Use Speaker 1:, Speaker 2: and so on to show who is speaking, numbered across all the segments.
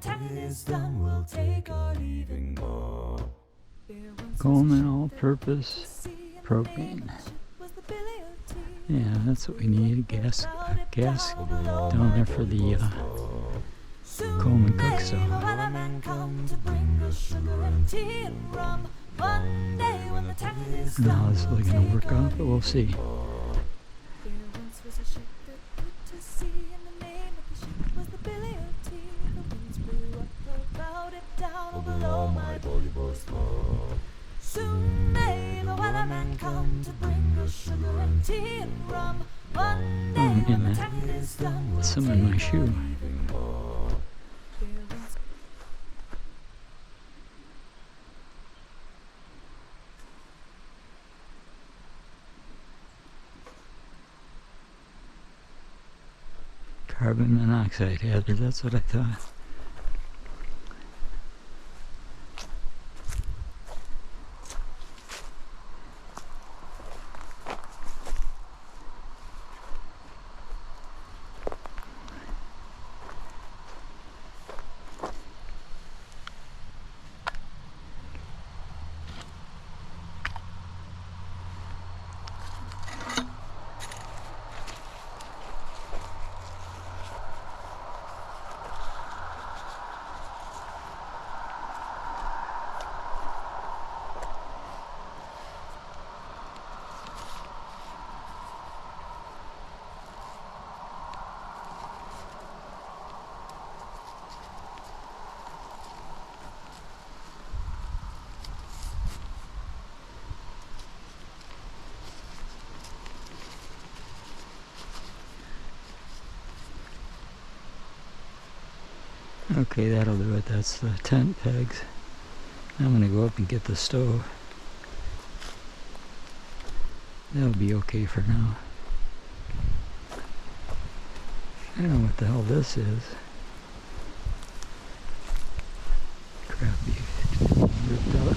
Speaker 1: attack is done, we'll take our leaving.
Speaker 2: Coleman all-purpose propane. Yeah, that's what we need. Gas down there for the Coleman cook stove. Now this is really going to work out, but we'll see.
Speaker 1: Soon may the weatherman come to bring us sugar and tea and rum. One day when the tack is done, we'll
Speaker 2: some in my shoe. Carbon monoxide hazard, that's what I thought. Okay, that'll do it. That's the tent pegs. I'm gonna go up and get the stove. That'll be okay for now. I don't know what the hell this is. Crappy ripped out.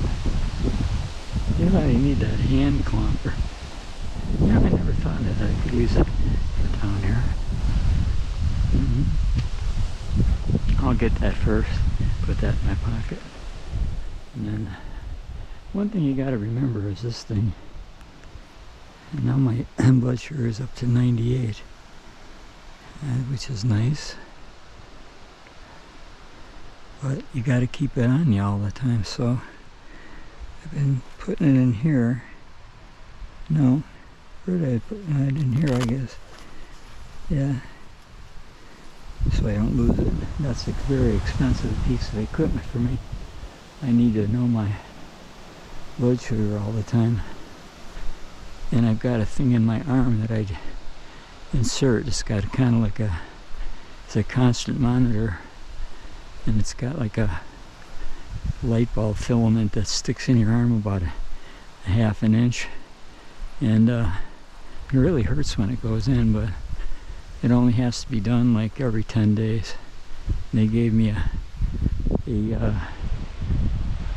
Speaker 2: You know, you need that hand clomper. Yeah, I never thought that I could use it down here. I'll get that first, put that in my pocket. And then, one thing you gotta remember is this thing. And now my blood sugar is up to 98, which is nice. But you gotta keep it on you all the time, so I've been putting it in here. No, where did I put it? In here, I guess. Yeah. So I don't lose it. That's a very expensive piece of equipment for me. I need to know my blood sugar all the time. And I've got a thing in my arm that I insert. It's got kind of like it's a constant monitor. And it's got like a light bulb filament that sticks in your arm about a half an inch. And it really hurts when it goes in, but it only has to be done like every 10 days. And they gave me a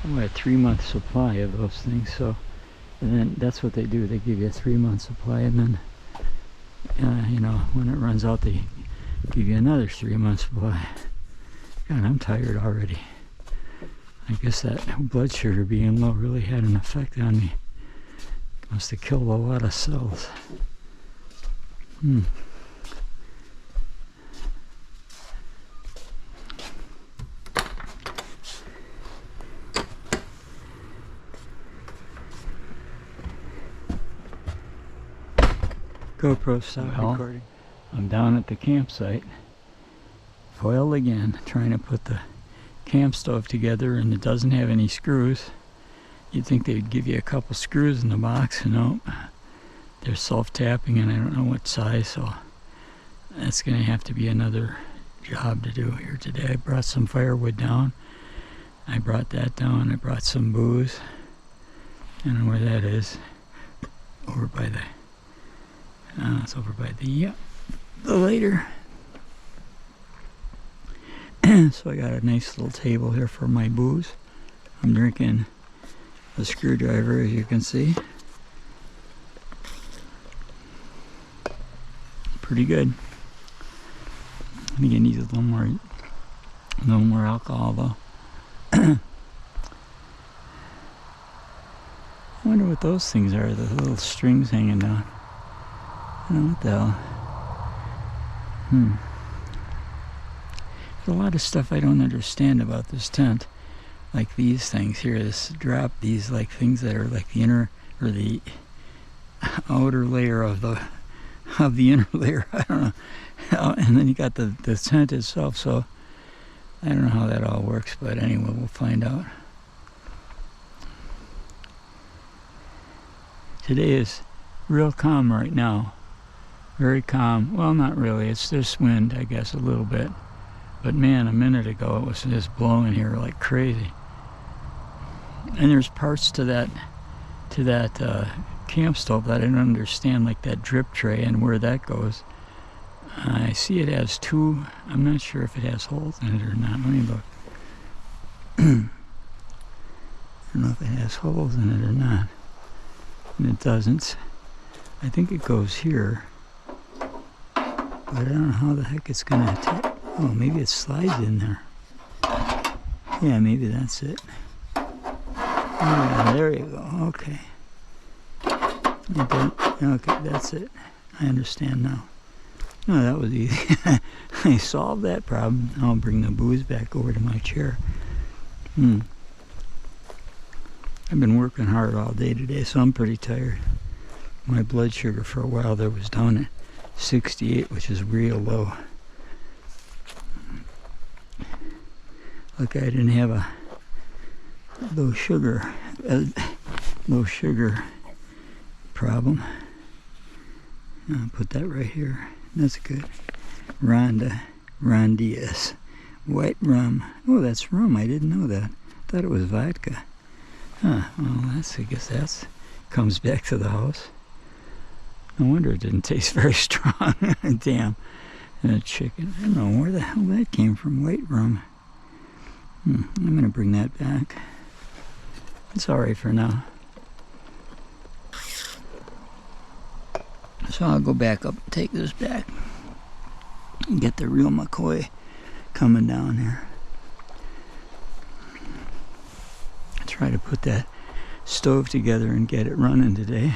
Speaker 2: 3-month supply of those things. So, and then that's what they do. They give you a 3-month supply, and then you know, when it runs out, they give you another 3-month supply. God, I'm tired already. I guess that blood sugar being low really had an effect on me. Must have killed a lot of cells. GoPro stopped recording. I'm down at the campsite, foiled again, trying to put the camp stove together, and it doesn't have any screws. You'd think they'd give you a couple screws in the box. No, they're self-tapping, and I don't know what size, so that's going to have to be another job to do here today. I brought some firewood down. I brought that down. I brought some booze. I don't know where that is. Over by the it's over by the later. So I got a nice little table here for my booze. I'm drinking a screwdriver, as you can see. Pretty good. I think it needs a little more A little more alcohol though. I wonder what those things are, the little strings hanging down. I don't know what the hell. There's a lot of stuff I don't understand about this tent. Like these things here, this drop, these like things that are like the inner or the outer layer of the inner layer. I don't know. And then you got the tent itself, so I don't know how that all works, but anyway, we'll find out. Today is real calm right now. Very calm. Well, not really. There's wind, I guess, a little bit. But man, a minute ago it was just blowing here like crazy. And there's parts to that camp stove that I don't understand, like that drip tray and where that goes. I see it has two. I'm not sure if it has holes in it or not. Let me look. I don't know if it has holes in it or not. And it doesn't. I think it goes here. But I don't know how the heck it's going to attack. Oh, maybe it slides in there. Yeah, maybe that's it. Yeah, there you go. Okay. Okay, that's it. I understand now. No, that was easy. I solved that problem. I'll bring the booze back over to my chair. I've been working hard all day today, so I'm pretty tired. My blood sugar for a while there was down at 68, which is real low. Look, I didn't have a low sugar problem. I'll put that right here. That's good. Rondias. White rum. Oh, that's rum. I didn't know that. I thought it was vodka. Huh. Well, I guess that's comes back to the house. No wonder it didn't taste very strong. Damn. And a chicken. I don't know where the hell that came from. White rum. I'm going to bring that back. It's alright for now. So I'll go back up and take this back and get the real McCoy coming down here. Try to put that stove together and get it running today.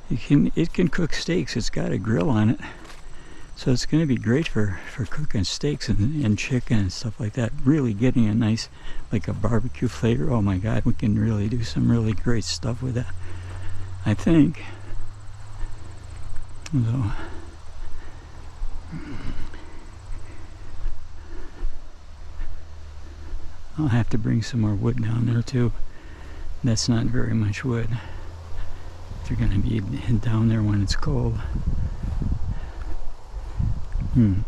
Speaker 2: It can cook steaks. It's got a grill on it, so it's going to be great for cooking steaks and chicken and stuff like that. Really getting a nice, like a barbecue flavor. Oh my God, we can really do some really great stuff with that, I think. So, I'll have to bring some more wood down there too. That's not very much wood. If you're going to be down there when it's cold. And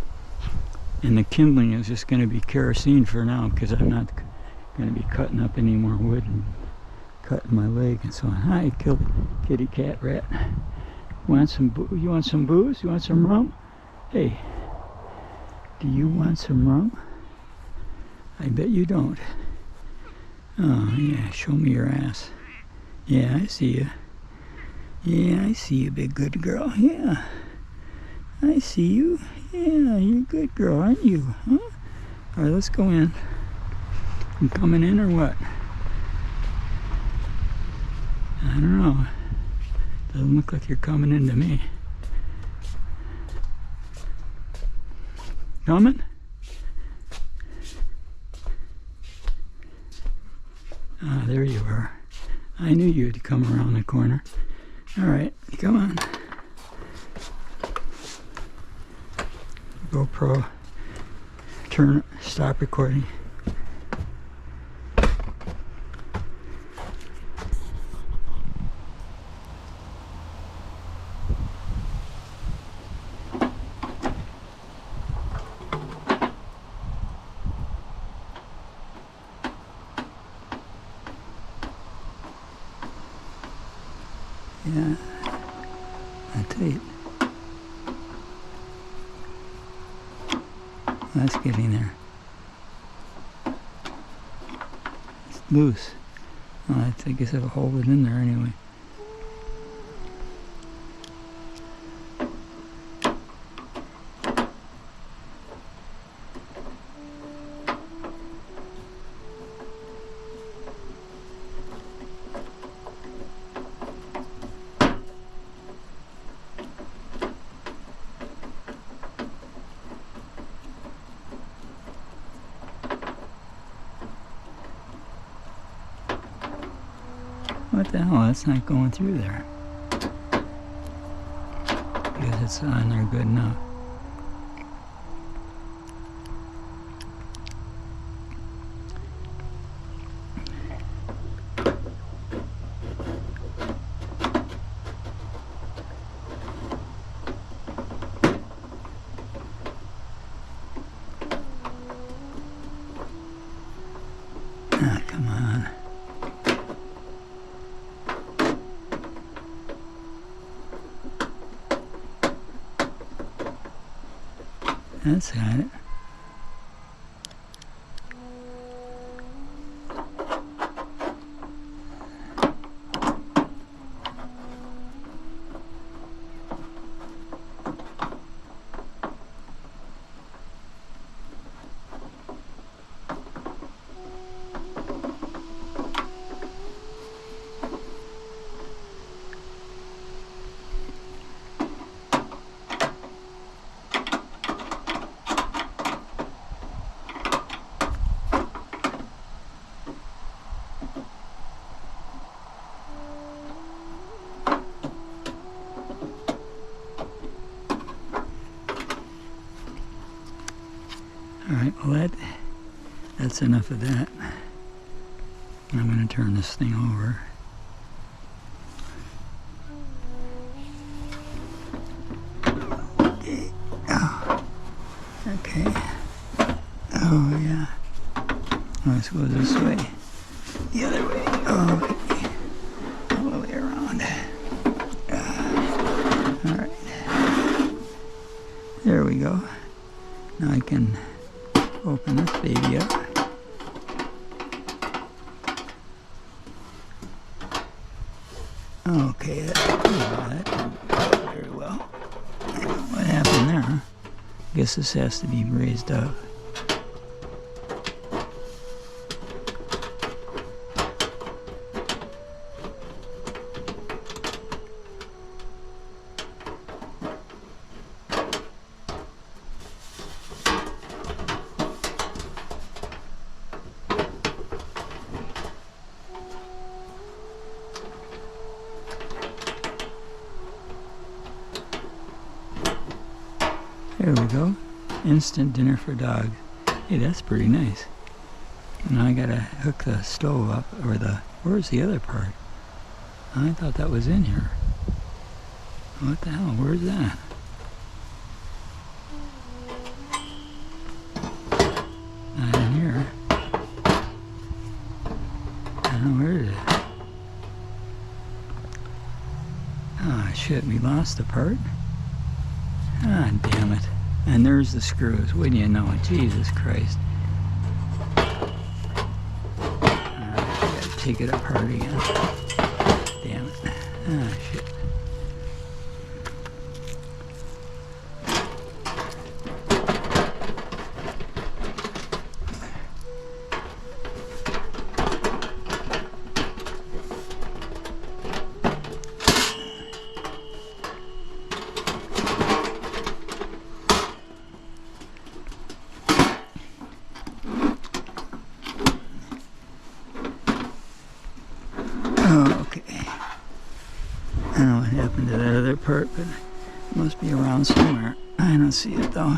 Speaker 2: the kindling is just going to be kerosene for now, because I'm not going to be cutting up any more wood and cutting my leg and so on. Hi, kitty cat rat. You want some booze? You want some rum? Hey, do you want some rum? I bet you don't. Oh, yeah, show me your ass. Yeah, I see you. Yeah, I see you, big good girl. Yeah, I see you. Yeah, you're a good girl, aren't you? Huh? All right, let's go in. You coming in or what? I don't know. Doesn't look like you're coming into me. Coming? Ah, there you are. I knew you'd come around the corner. All right, come on. GoPro, stop recording. Yeah, that's it. That's getting there. It's loose. Well, I guess it'll hold it in there anyway. What the hell? That's not going through there. I guess it's on there good enough. Ah, come on. That's got it. Alright, well that's enough of that. I'm going to turn this thing over. Okay. Oh. Okay. Oh yeah. Let's go this way. The other way. Oh, okay. All the way around. Alright. There we go. Now I can open this baby up. Okay, that didn't go very well. What happened there, huh? I guess this has to be raised up. There we go. Instant dinner for dogs. Hey, that's pretty nice. Now I gotta hook the stove up, or where's the other part? I thought that was in here. What the hell, where's that? Not in here. I don't know, where is it? Ah, shit, we lost the part? Ah, damn it. And there's the screws. Wouldn't you know it? Jesus Christ. Alright, I gotta take it apart again. Damn it. Ah, shit. I don't know what happened to that other part, but it must be around somewhere. I don't see it though.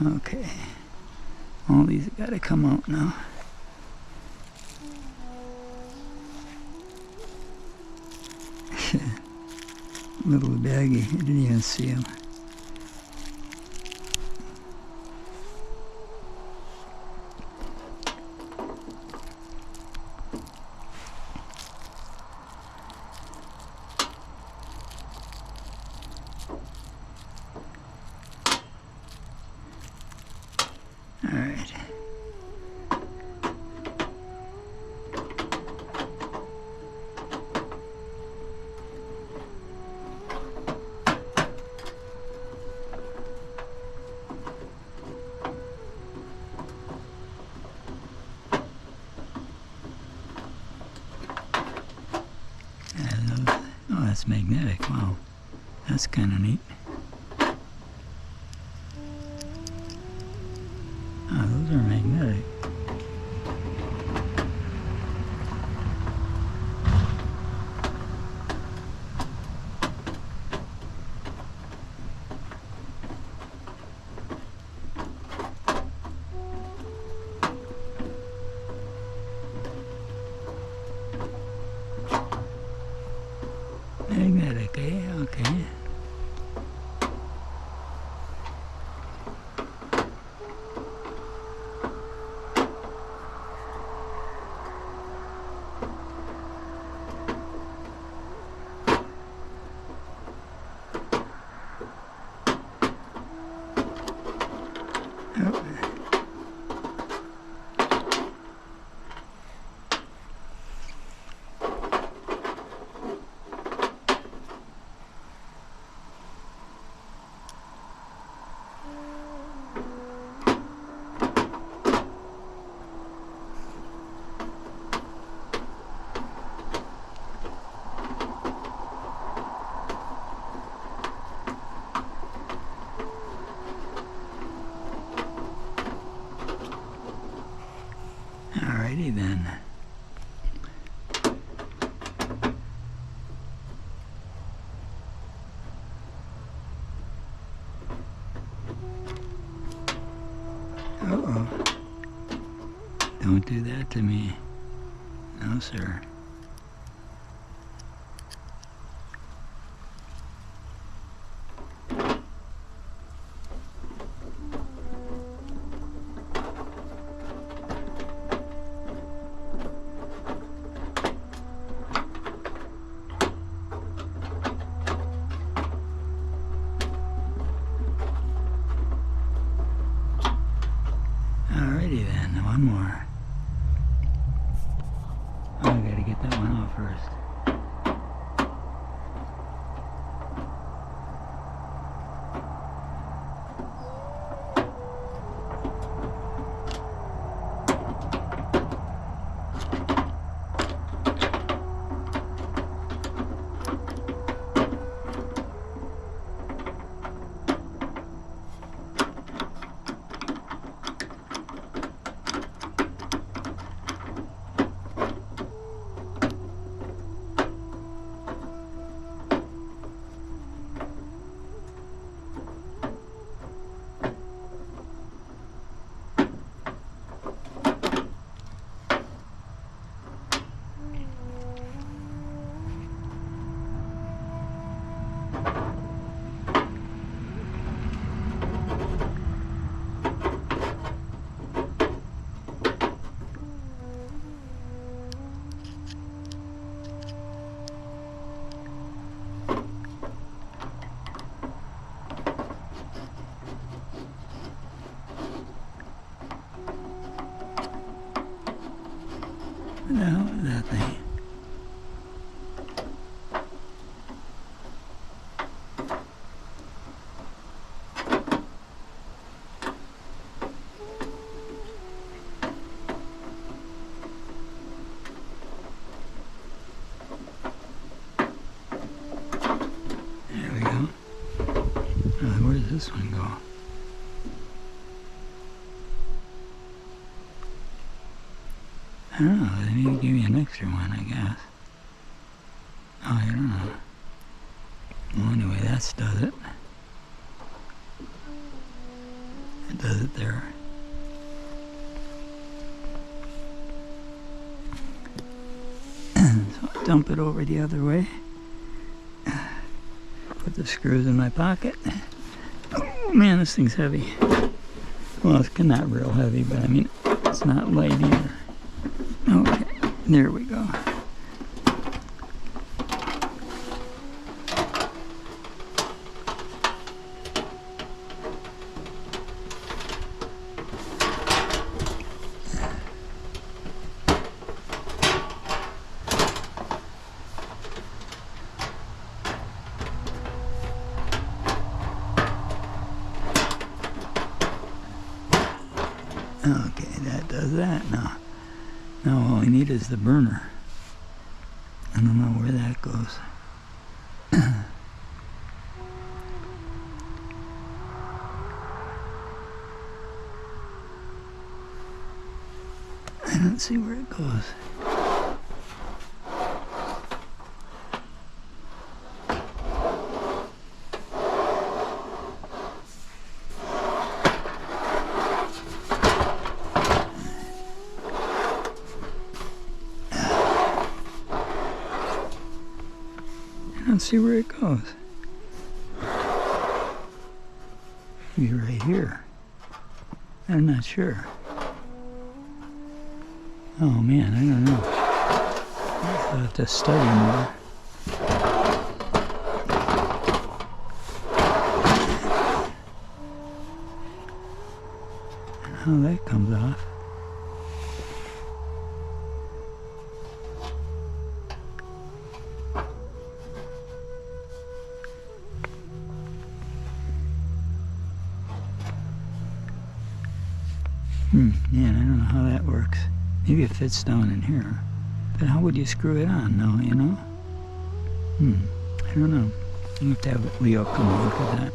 Speaker 2: Okay. All these have got to come out now. Little baggy. I didn't even see him. All right. Oh, that's magnetic. Wow, that's kind of neat. Oh, those are magnetic. Oh. Alrighty then. Uh-oh. Don't do that to me. No, sir. Alrighty then, one more. Oh, I gotta get that one off first. What the hell is that thing? There we go. Where does this one go? I don't know, they need to give me an extra one, I guess. Oh, I don't know. Well, anyway, that does it. It does it there. So I dump it over the other way. Put the screws in my pocket. Oh man, this thing's heavy. Well, it's not real heavy, but I mean, it's not light either. Okay, there we go. Okay, that does that now. Now all we need is the burner. I don't know where that goes. I don't see where it goes. I don't see where it goes. Maybe right here. I'm not sure. Oh man, I don't know. I'll have to study more. how that comes off. Man, I don't know how that works. Maybe it fits down in here. But how would you screw it on now, you know? I don't know. I'll have to have Leo come and look at that.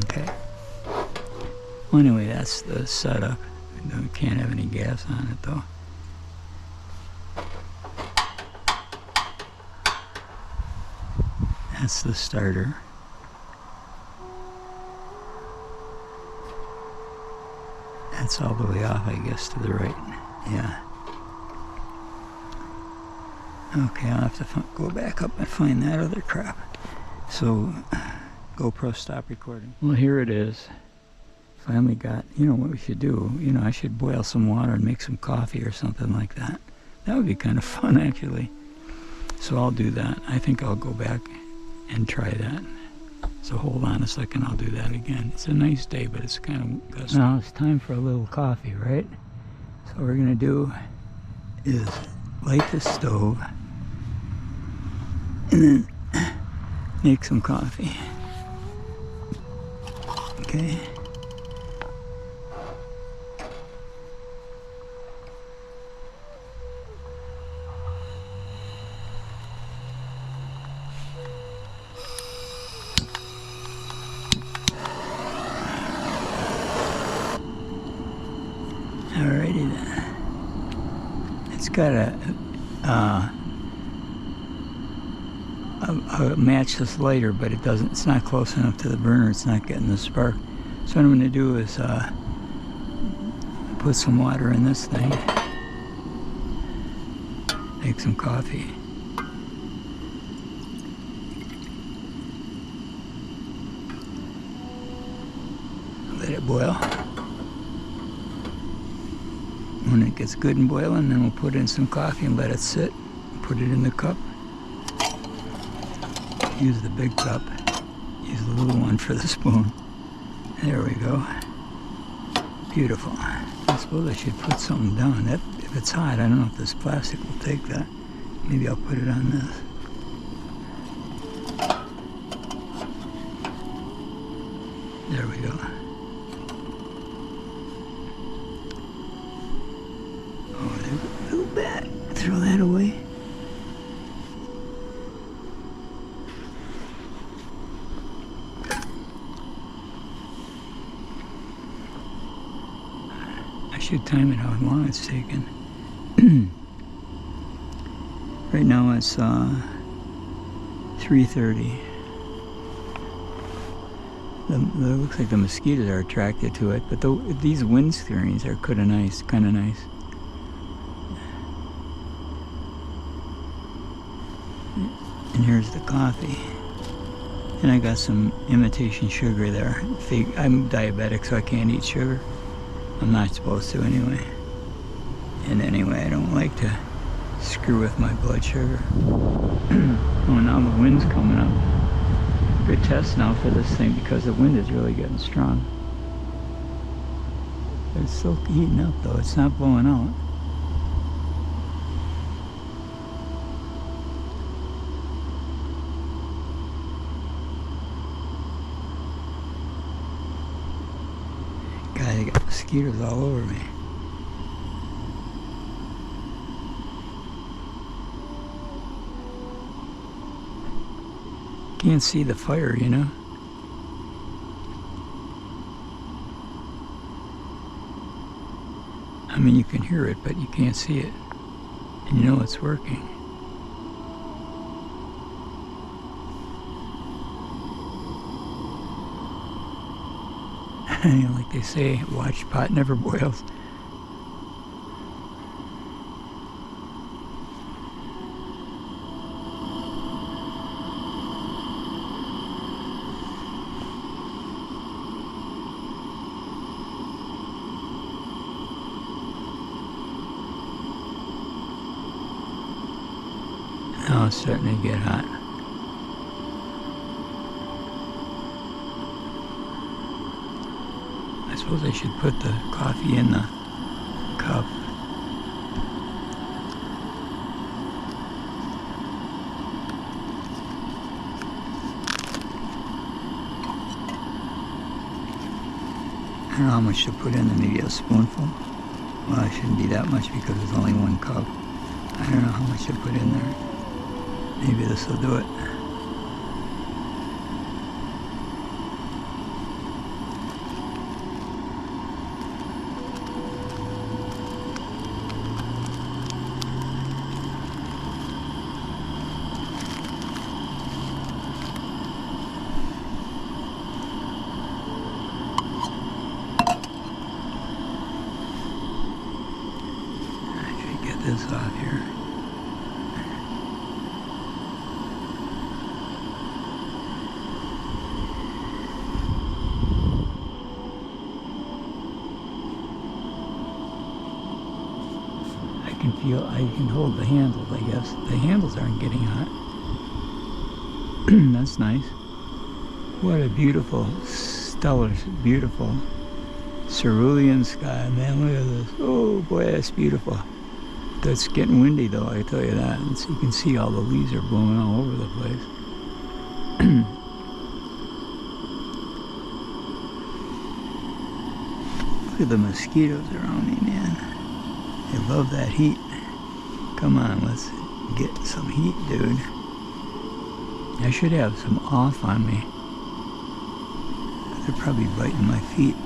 Speaker 2: Okay. Well, anyway, that's the setup. We can't have any gas on it, though. That's the starter. That's all the way off, I guess, to the right. Yeah. Okay, I'll have to go back up and find that other crap. So, GoPro stop recording. Well, here it is. Finally got, you know what we should do? You know, I should boil some water and make some coffee or something like that. That would be kind of fun, actually. So I'll do that. I think I'll go back and try that. So hold on a second, I'll do that again. It's a nice day, but it's kind of gusty. Now it's time for a little coffee, right? So what we're gonna do is light the stove and then make some coffee. Okay. Alrighty then. It's got a matchless lighter, but it doesn't. It's not close enough to the burner. It's not getting the spark. So what I'm going to do is put some water in this thing. Make some coffee. Let it boil. When it gets good and boiling, then we'll put in some coffee and let it sit. Put it in the cup. Use the big cup. Use the little one for the spoon. There we go. Beautiful. I suppose I should put something down. That, if it's hot, I don't know if this plastic will take that. Maybe I'll put it on this. There we go. Oh, there's a little bat. Throw that away. I should time it how long it's taken. Right now it's 3:30. It looks like the mosquitoes are attracted to it, but these wind screens are kind of nice. And here's the coffee. And I got some imitation sugar there. I'm diabetic, so I can't eat sugar. I'm not supposed to anyway. And anyway, I don't like to screw with my blood sugar. Oh, now the wind's coming up. Good test now for this thing because the wind is really getting strong. But it's still heating up though, it's not blowing out. God, I got mosquitoes all over me. Can't see the fire, you know. I mean, you can hear it, but you can't see it. And you know it's working. You know, like they say, watch pot never boils. Now it's starting to get hot. I suppose I should put the coffee in the cup. I don't know how much to put in there, maybe a spoonful. Well, it shouldn't be that much because it's only 1 cup. I don't know how much to put in there. Maybe this will do it. This off here. I can hold the handles, I guess. The handles aren't getting hot. That's nice. What a beautiful, stellar, beautiful cerulean sky, man. Look at this. Oh boy, that's beautiful. It's getting windy though, I tell you that. And so you can see all the leaves are blowing all over the place. Look at the mosquitoes around me, man. They love that heat. Come on, let's get some heat, dude. I should have some off on me. They're probably biting my feet.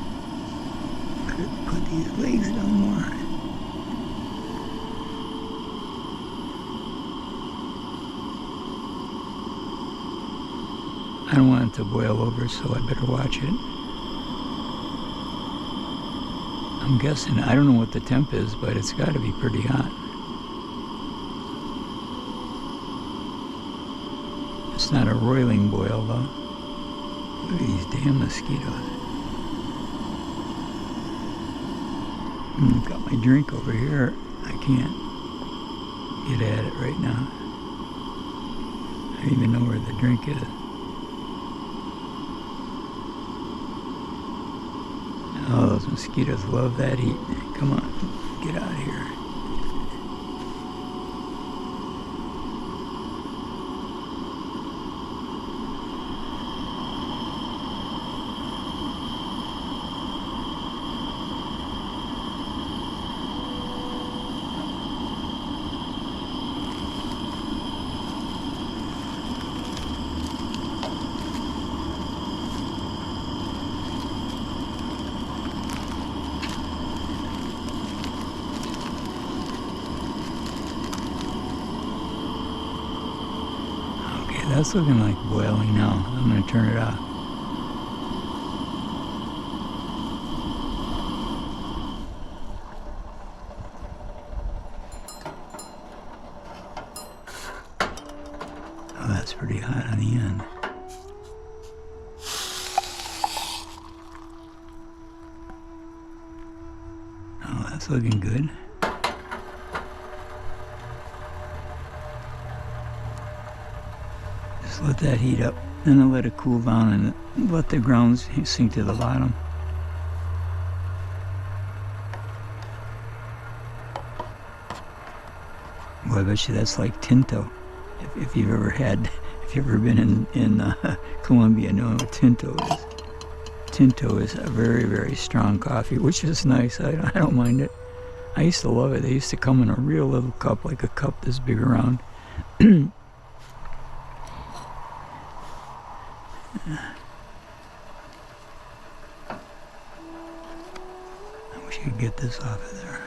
Speaker 2: Could put these legs down more. I don't want it to boil over, so I better watch it. I'm guessing, I don't know what the temp is, but it's got to be pretty hot. It's not a roiling boil, though. Look at these damn mosquitoes. Got my drink over here. I can't get at it right now. I don't even know where the drink is. Oh, those mosquitoes love that heat. Come on, get out of here. That's looking like boiling now. I'm going to turn it off. Oh, that's pretty hot on the end. Oh, that's looking good. Let that heat up, then I'll let it cool down and let the grounds sink to the bottom. Boy, I bet you that's like Tinto. If you've ever been in Colombia, you know what Tinto is. Tinto is a very, very strong coffee, which is nice. I don't mind it. I used to love it. They used to come in a real little cup, like a cup this big around. I wish I could get this off of there.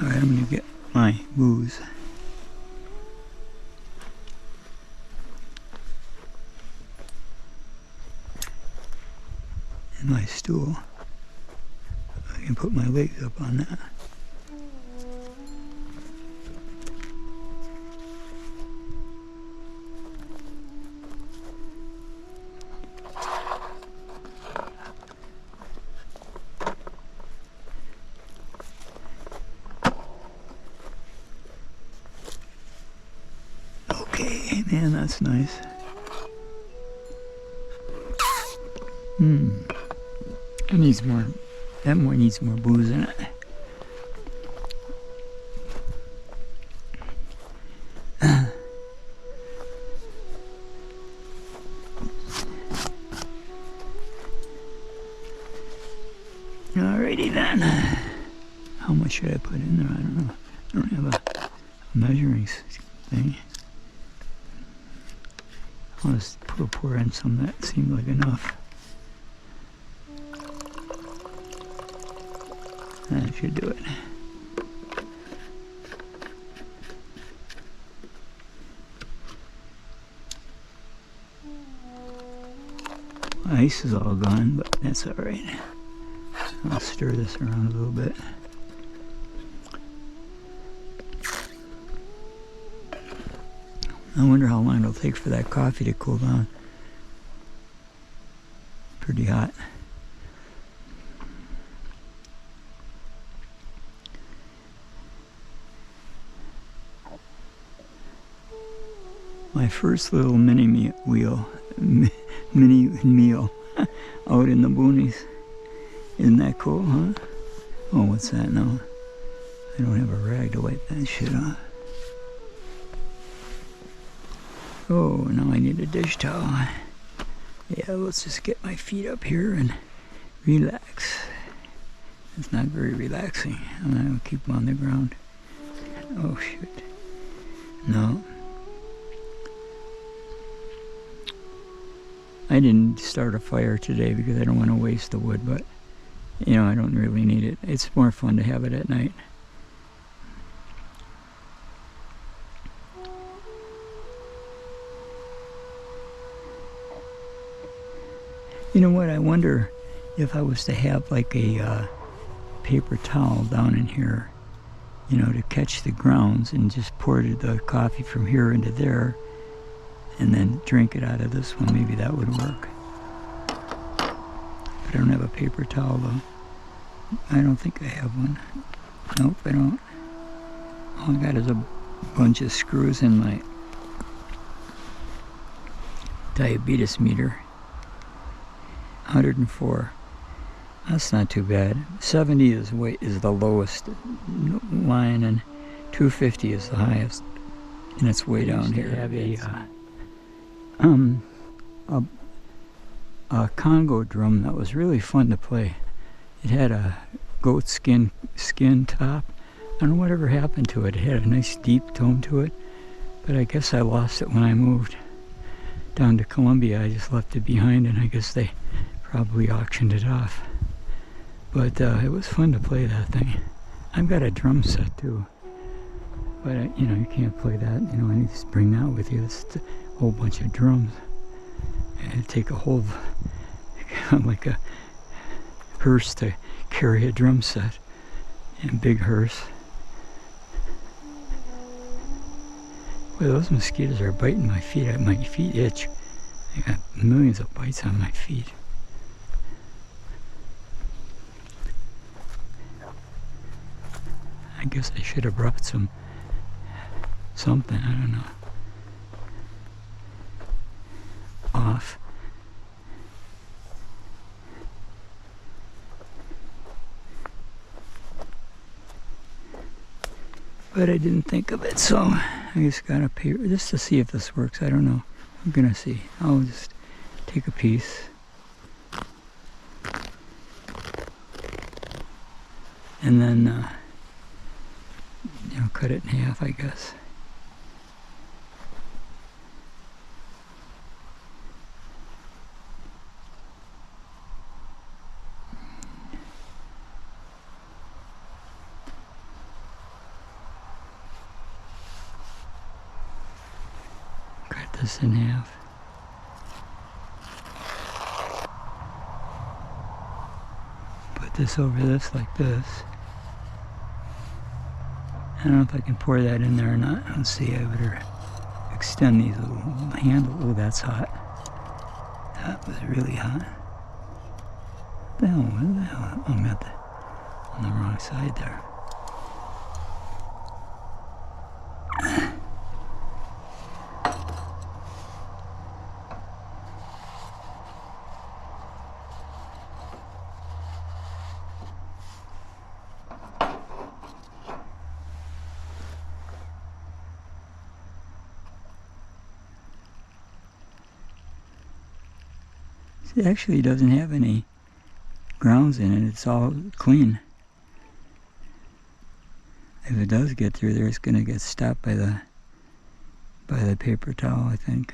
Speaker 2: Alright, I'm going to get my booze. And my stool. I can put my legs up on that. Okay, man, that's nice. It needs more, that more needs more booze in it. Alrighty then. How much should I put in there? I don't know. I don't have a measuring thing. I'll just pour in some that seemed like enough. That should do it. Ice is all gone, but that's alright. I'll stir this around a little bit. I wonder how long it'll take for that coffee to cool down. Pretty hot. My first little mini meal out in the boonies. Isn't that cool, huh? Oh, what's that now? I don't have a rag to wipe that shit off. Oh, now I need a dish towel. Yeah, let's just get my feet up here and relax. It's not very relaxing. I'm not gonna keep them on the ground. Oh, shoot. No. I didn't start a fire today because I don't want to waste the wood, but you know, I don't really need it. It's more fun to have it at night. You know what, I wonder if I was to have like a paper towel down in here, you know, to catch the grounds and just pour the coffee from here into there and then drink it out of this one. Maybe that would work. But I don't have a paper towel though. I don't think I have one. Nope, I don't. All I got is a bunch of screws in my diabetes meter. 104. That's not too bad. 70 is the lowest line, and 250 is the highest, and it's way down here. I have a Congo drum that was really fun to play. It had a goat skin top. I don't know whatever happened to it. It had a nice deep tone to it, but I guess I lost it when I moved down to Columbia. I just left it behind, and I guess they probably auctioned it off. But it was fun to play that thing. I've got a drum set too, but you know, you can't play that. You know, I need to bring that with you. It's a whole bunch of drums. It'd take a whole like a hearse to carry a drum set, and big hearse. Well, those mosquitoes are biting my feet. My feet itch. I got millions of bites on my feet. I guess I should have brought something, I don't know, off. But I didn't think of it, so I just got a paper just to see if this works. I don't know. I'm gonna see. I'll just take a piece and then you know, cut it in half, I guess. Cut this in half. Put this over this like this. I don't know if I can pour that in there or not. Let's see, I better extend these little handles. Oh, that's hot. That was really hot. What the hell? Oh, I'm on the wrong side there. It actually doesn't have any grounds in it. It's all clean. If it does get through there, it's going to get stopped by the paper towel, I think.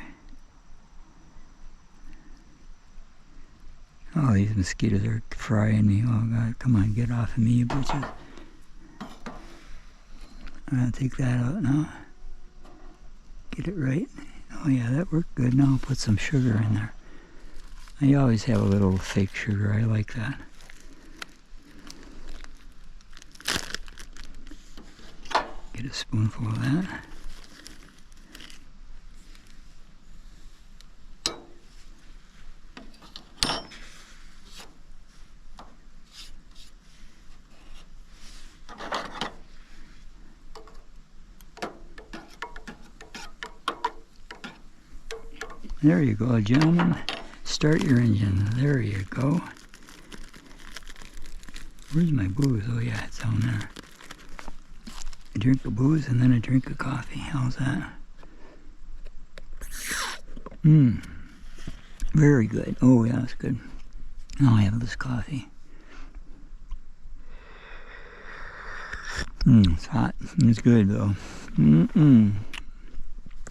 Speaker 2: Oh, these mosquitoes are frying me. Oh God, come on, get off of me, you bitches. I'm gonna take that out now. Get it right. Oh yeah, that worked good. Now I'll put some sugar in there. I always have a little fake sugar. I like that. Get a spoonful of that. There you go, gentlemen. Start your engine. There you go. Where's my booze? Oh yeah, it's down there. A drink of booze and then a drink of coffee. How's that? Very good. Oh yeah, that's good. Now I have this coffee. It's hot. It's good though.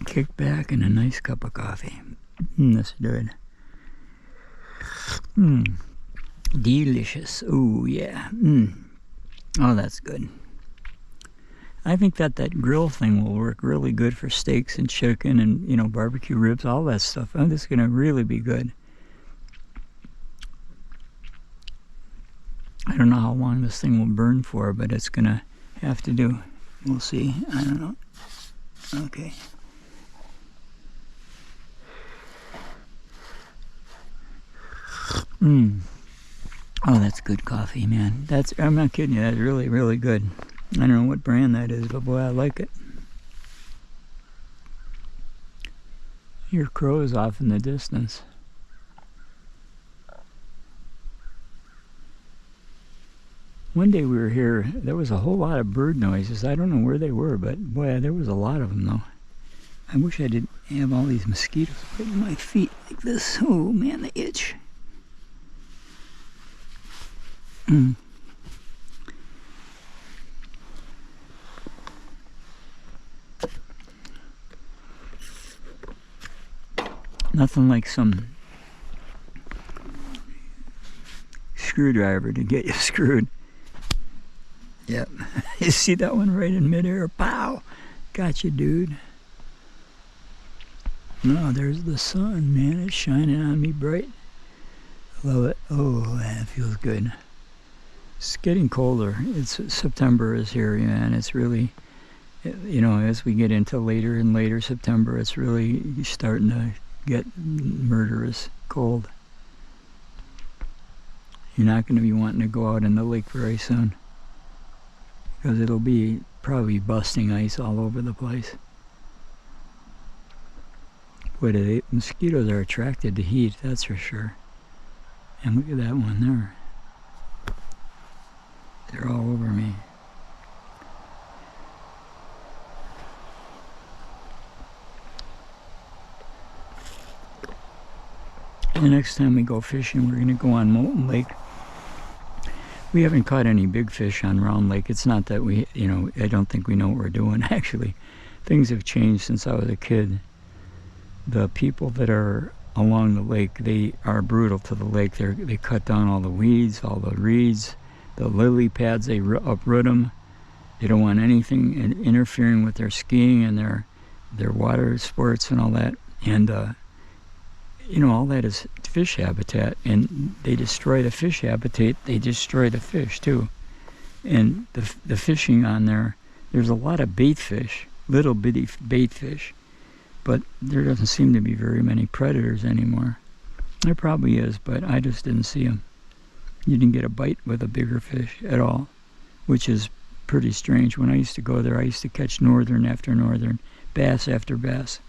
Speaker 2: Kick back and a nice cup of coffee. That's good. Delicious. Oh yeah. Oh, that's good. I think that grill thing will work really good for steaks and chicken and, you know, barbecue ribs, all that stuff. Oh, this is going to really be good. I don't know how long this thing will burn for, but it's going to have to do. We'll see. I don't know. Okay. Oh, that's good coffee, man. I'm not kidding you. That's really, really good. I don't know what brand that is, but boy, I like it. Your crow is off in the distance. One day we were here, there was a whole lot of bird noises. I don't know where they were, but boy, there was a lot of them though. I wish I didn't have all these mosquitoes biting my feet like this. Oh man, they itch. Nothing like some screwdriver to get you screwed. Yep. You see that one right in midair? Pow! Got you, dude. No, there's the sun, man. It's shining on me bright. I love it. Oh, that feels good. It's getting colder. September is here, man. It's really, you know, as we get into later and later September, it's really starting to get murderous cold. You're not going to be wanting to go out in the lake very soon, because it'll be probably busting ice all over the place. Boy, mosquitoes are attracted to heat, that's for sure. And look at that one there. They're all over me. The next time we go fishing, we're going to go on Molten Lake. We haven't caught any big fish on Round Lake. It's not that we, you know, I don't think we know what we're doing. Actually, things have changed since I was a kid. The people that are along the lake, they are brutal to the lake. They cut down all the weeds, all the reeds, the lily pads, they uproot them. They don't want anything interfering with their skiing and their water sports and all that. And you know, all that is fish habitat, and they destroy the fish habitat, they destroy the fish too. And the fishing on there's a lot of bait fish, little bitty bait fish, but there doesn't seem to be very many predators anymore. There probably is, but I just didn't see them. You didn't get a bite with a bigger fish at all, which is pretty strange. When I used to go there, I used to catch northern after northern, bass after bass.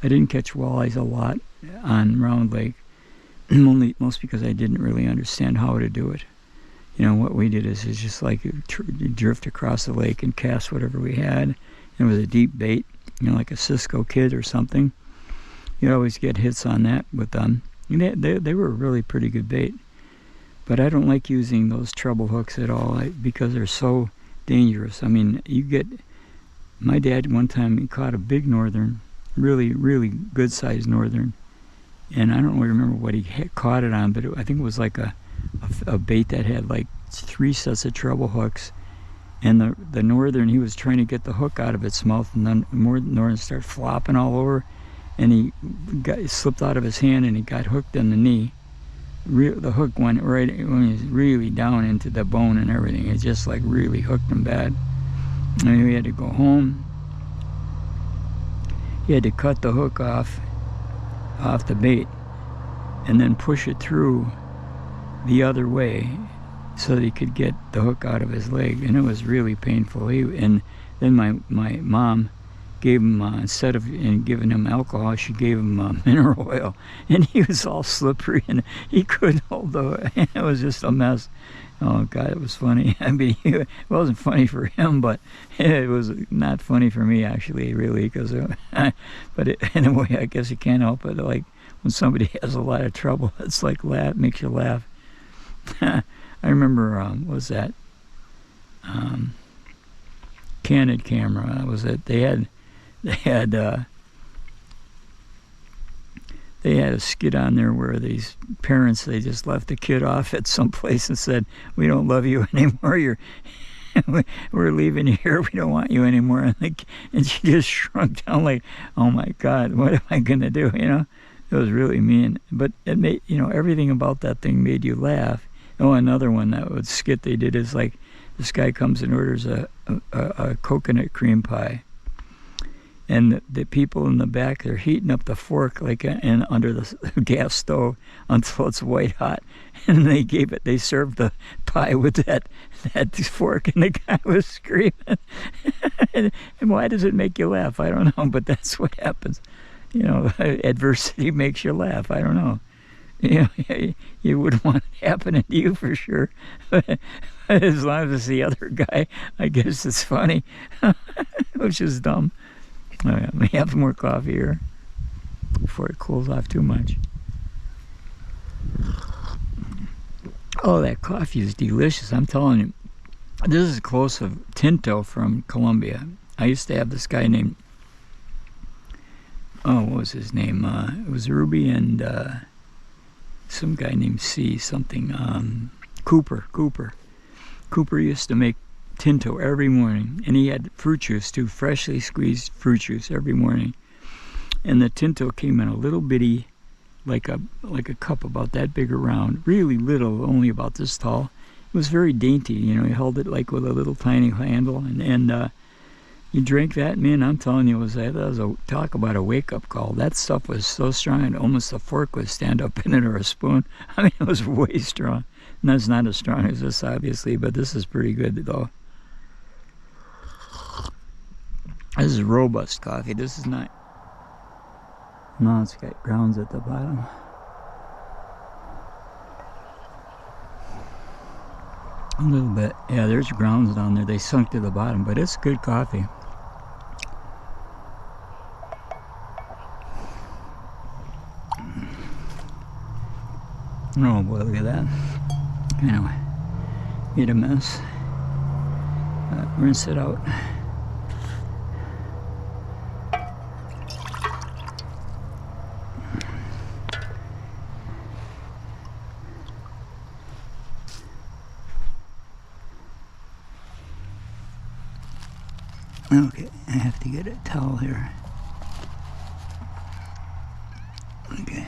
Speaker 2: I didn't catch walleyes a lot on Round Lake, most because I didn't really understand how to do it. You know, what we did is just like drift across the lake and cast whatever we had. And it was a deep bait, you know, like a Cisco Kid or something. You'd always get hits on that with They were really pretty good bait. But I don't like using those treble hooks at all because they're so dangerous. I mean, my dad one time, he caught a big northern, really, really good sized northern. And I don't really remember what he caught it on, but I think it was like a bait that had like 3 sets of treble hooks. And the northern, he was trying to get the hook out of its mouth, and then northern started flopping all over. And he slipped out of his hand, and he got hooked in the knee. The hook went really down into the bone and everything. It just like really hooked him bad. And we had to go home. He had to cut the hook off the bait and then push it through the other way so that he could get the hook out of his leg. And it was really painful. And then my mom gave him, instead of giving him alcohol, she gave him mineral oil, and he was all slippery, and he couldn't hold it was just a mess. Oh God, it was funny. I mean, it wasn't funny for him, but it was not funny for me, actually, really, because but in a way, I guess you can't help it. Like when somebody has a lot of trouble, it's like makes you laugh. I remember, what was that? Candid camera. Was it? They had a skit on there where these parents, they just left the kid off at some place and said, "We don't love you anymore. We're leaving you here. We don't want you anymore." And she just shrunk down like, "Oh my God, what am I gonna do?" It was really mean, but it made, everything about that thing made you laugh. Oh, another one, that skit they did is like, this guy comes and orders a coconut cream pie. And the people in the back, they're heating up the fork under the gas stove until it's white hot. And they served the pie with that fork, and the guy was screaming. And why does it make you laugh? I don't know, but that's what happens. Adversity makes you laugh. I don't know. You wouldn't want it happening to you for sure. As long as it's the other guy, I guess it's funny, which is dumb. Oh, yeah. Let me have some more coffee here before it cools off too much. Oh, that coffee is delicious. I'm telling you. This is close of Tinto from Colombia. I used to have this guy named, what was his name? It was Ruby and some guy named Cooper. Cooper used to make Tinto every morning, and he had fruit juice too, freshly squeezed fruit juice every morning. And the Tinto came in a little bitty, like a cup about that big around, really little, only about this tall. It was very dainty, he held it like with a little tiny handle, and you drink that, man, I'm telling you, that was talk about a wake-up call. That stuff was so strong, almost a fork would stand up in it, or a spoon. I mean, it was way strong. And that's not as strong as this, obviously, but this is pretty good, though. This is robust coffee. This is not. No, it's got grounds at the bottom. A little bit. Yeah, there's grounds down there. They sunk to the bottom, but it's good coffee. Oh boy, look at that. Anyway, made a mess. Rinse it out. Okay, I have to get a towel here. Okay.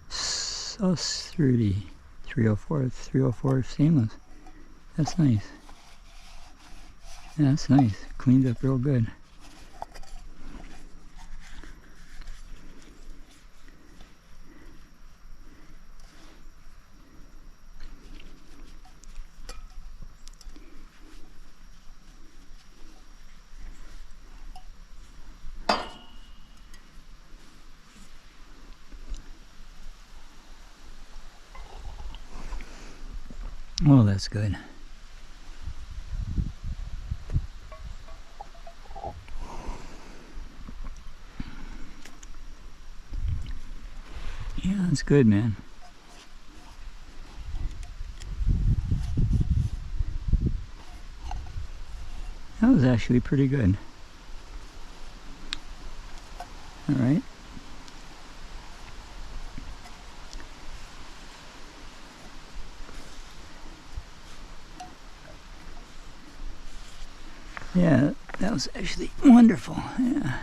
Speaker 2: So sturdy. 304 stainless. That's nice. Yeah, that's nice. Cleaned up real good. Oh, that's good. Yeah, it's good, man. That was actually pretty good. All right. Yeah, that was actually wonderful. Yeah.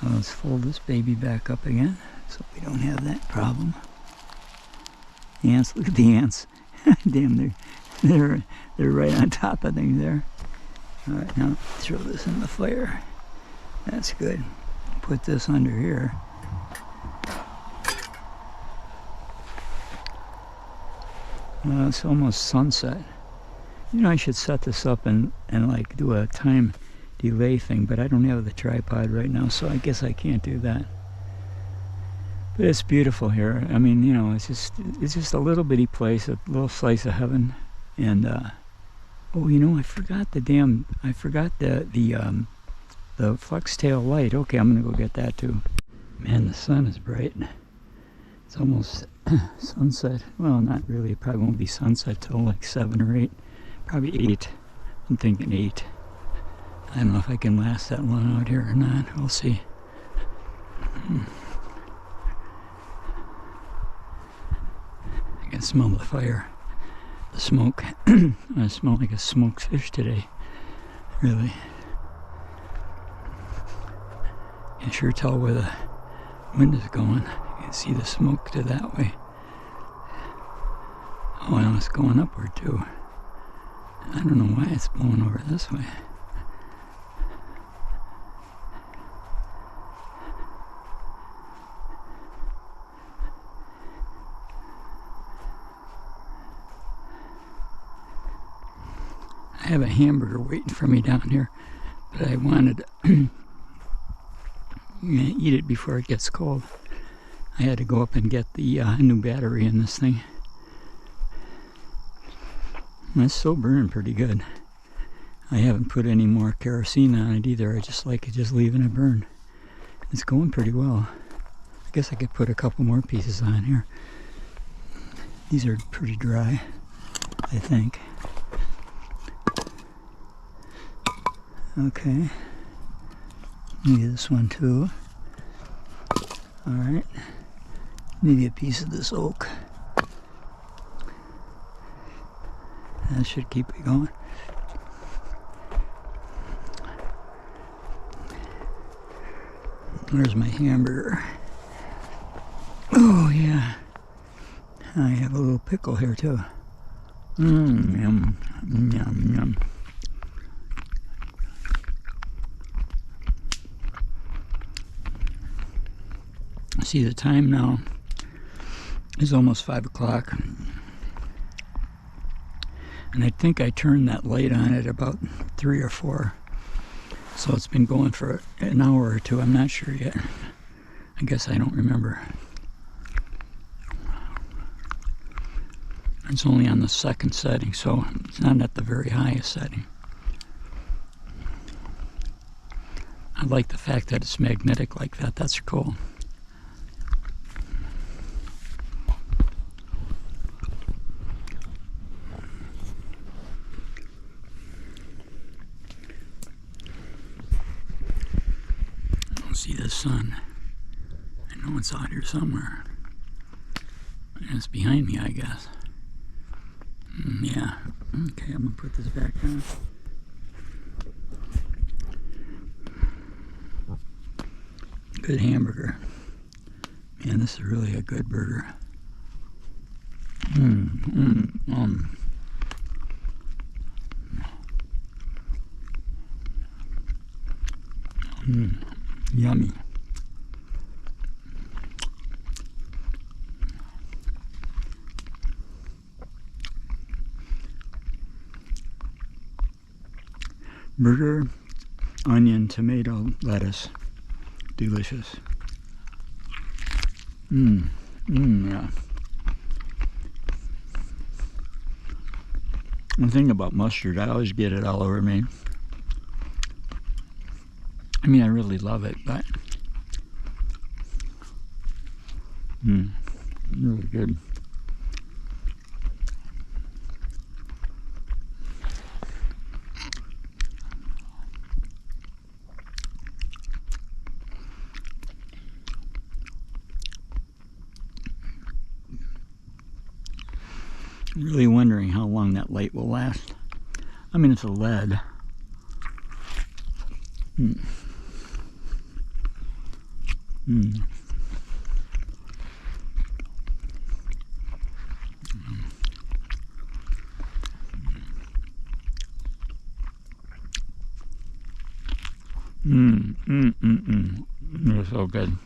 Speaker 2: Let's fold this baby back up again so we don't have that problem. Ants, look at the ants. Damn, they're right on top of things there. All right, now throw this in the fire. That's good. Put this under here. It's almost sunset. You know, I should set this up and like do a time delay thing, but I don't have the tripod right now, so I guess I can't do that. But it's beautiful here. I mean, you know, it's just a little bitty place, a little slice of heaven. And oh, you know, I forgot the flex tail light. Okay, I'm gonna go get that too. Man, the sun is bright. It's almost sunset. Well, not really. It probably won't be sunset till like 7 or 8. Probably 8. I'm thinking 8. I don't know if I can last that long out here or not. We'll see. I can smell the fire, the smoke. I smell like a smoked fish today. Really. You can sure tell where the wind is going. You can see the smoke to that way. Oh, and it's going upward too. I don't know why it's blowing over this way. I have a hamburger waiting for me down here, but I wanted to eat it before it gets cold. I had to go up and get the new battery in this thing. It's still burning pretty good. I haven't put any more kerosene on it either. I just like it just leaving it burn. It's going pretty well. I guess I could put a couple more pieces on here. These are pretty dry, I think. Okay. Maybe this one too. Alright. Maybe a piece of this oak. That should keep it going. There's my hamburger. Oh yeah. I have a little pickle here too. Yum, yum, yum. See, the time now is almost 5 o'clock. And I think I turned that light on at about 3 or 4. So it's been going for an hour or two. I'm not sure yet. I guess I don't remember. It's only on the 2nd setting, so it's not at the very highest setting. I like the fact that it's magnetic like that. That's cool. See the sun. I know it's out here somewhere. It's behind me, I guess. Yeah. Okay, I'm gonna put this back on. Good hamburger. Man, this is really a good burger. Yummy. Burger, onion, tomato, lettuce. Delicious. Yeah. The thing about mustard, I always get it all over me. I mean, I really love it, but really good. Really wondering how long that light will last. I mean, it's a lead. They're so good.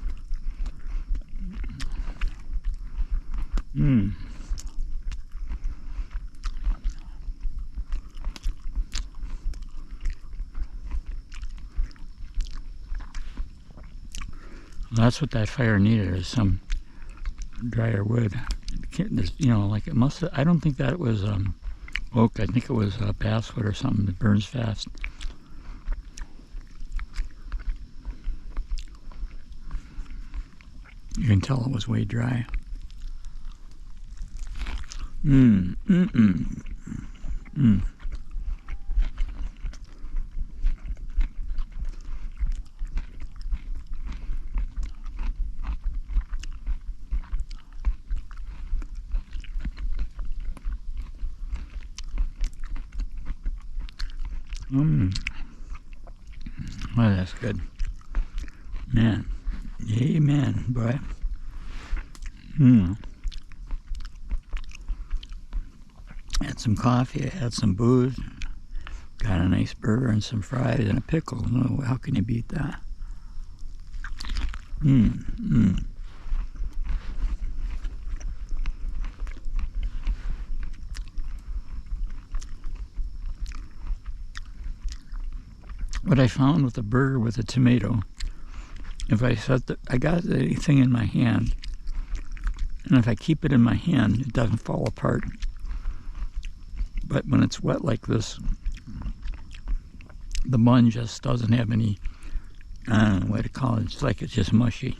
Speaker 2: That's what that fire needed, is some drier wood. You know, like it must have, I don't think that was oak. I think it was basswood or something that burns fast. You can tell it was way dry. Oh, that's good. Man. Amen, boy. Had some coffee, I had some booze, got a nice burger and some fries and a pickle. Oh, how can you beat that? What I found with the burger with the tomato, if I got the thing in my hand, and if I keep it in my hand, it doesn't fall apart. But when it's wet like this, the bun just doesn't have any, I don't know what to call it. It's like it's just mushy.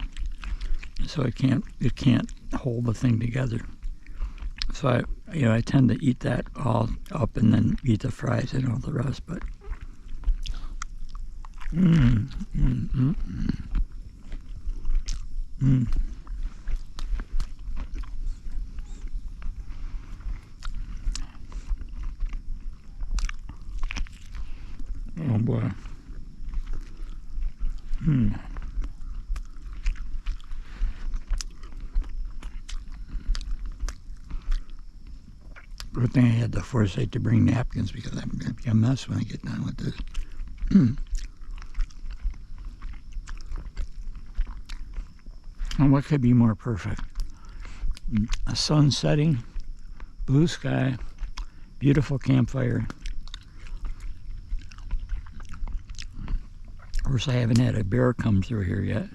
Speaker 2: So it can't hold the thing together. So I tend to eat that all up and then eat the fries and all the rest. But oh boy. Good thing I had the foresight to bring napkins, because I'm going to be a mess when I get done with this. And what could be more perfect? A sun setting, blue sky, beautiful campfire. Of course, I haven't had a bear come through here yet.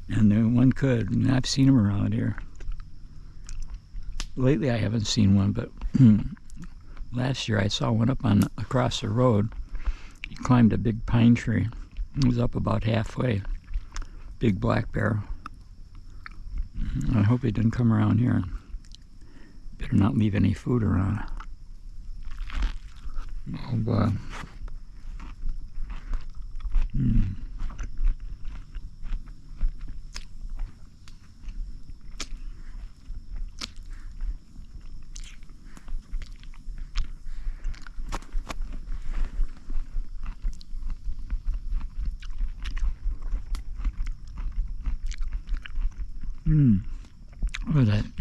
Speaker 2: And one could, and I've seen them around here. Lately I haven't seen one, but last year I saw one up across the road. He climbed a big pine tree. He was up about halfway. Big black bear. I hope he didn't come around here. Better not leave any food around. Oh boy.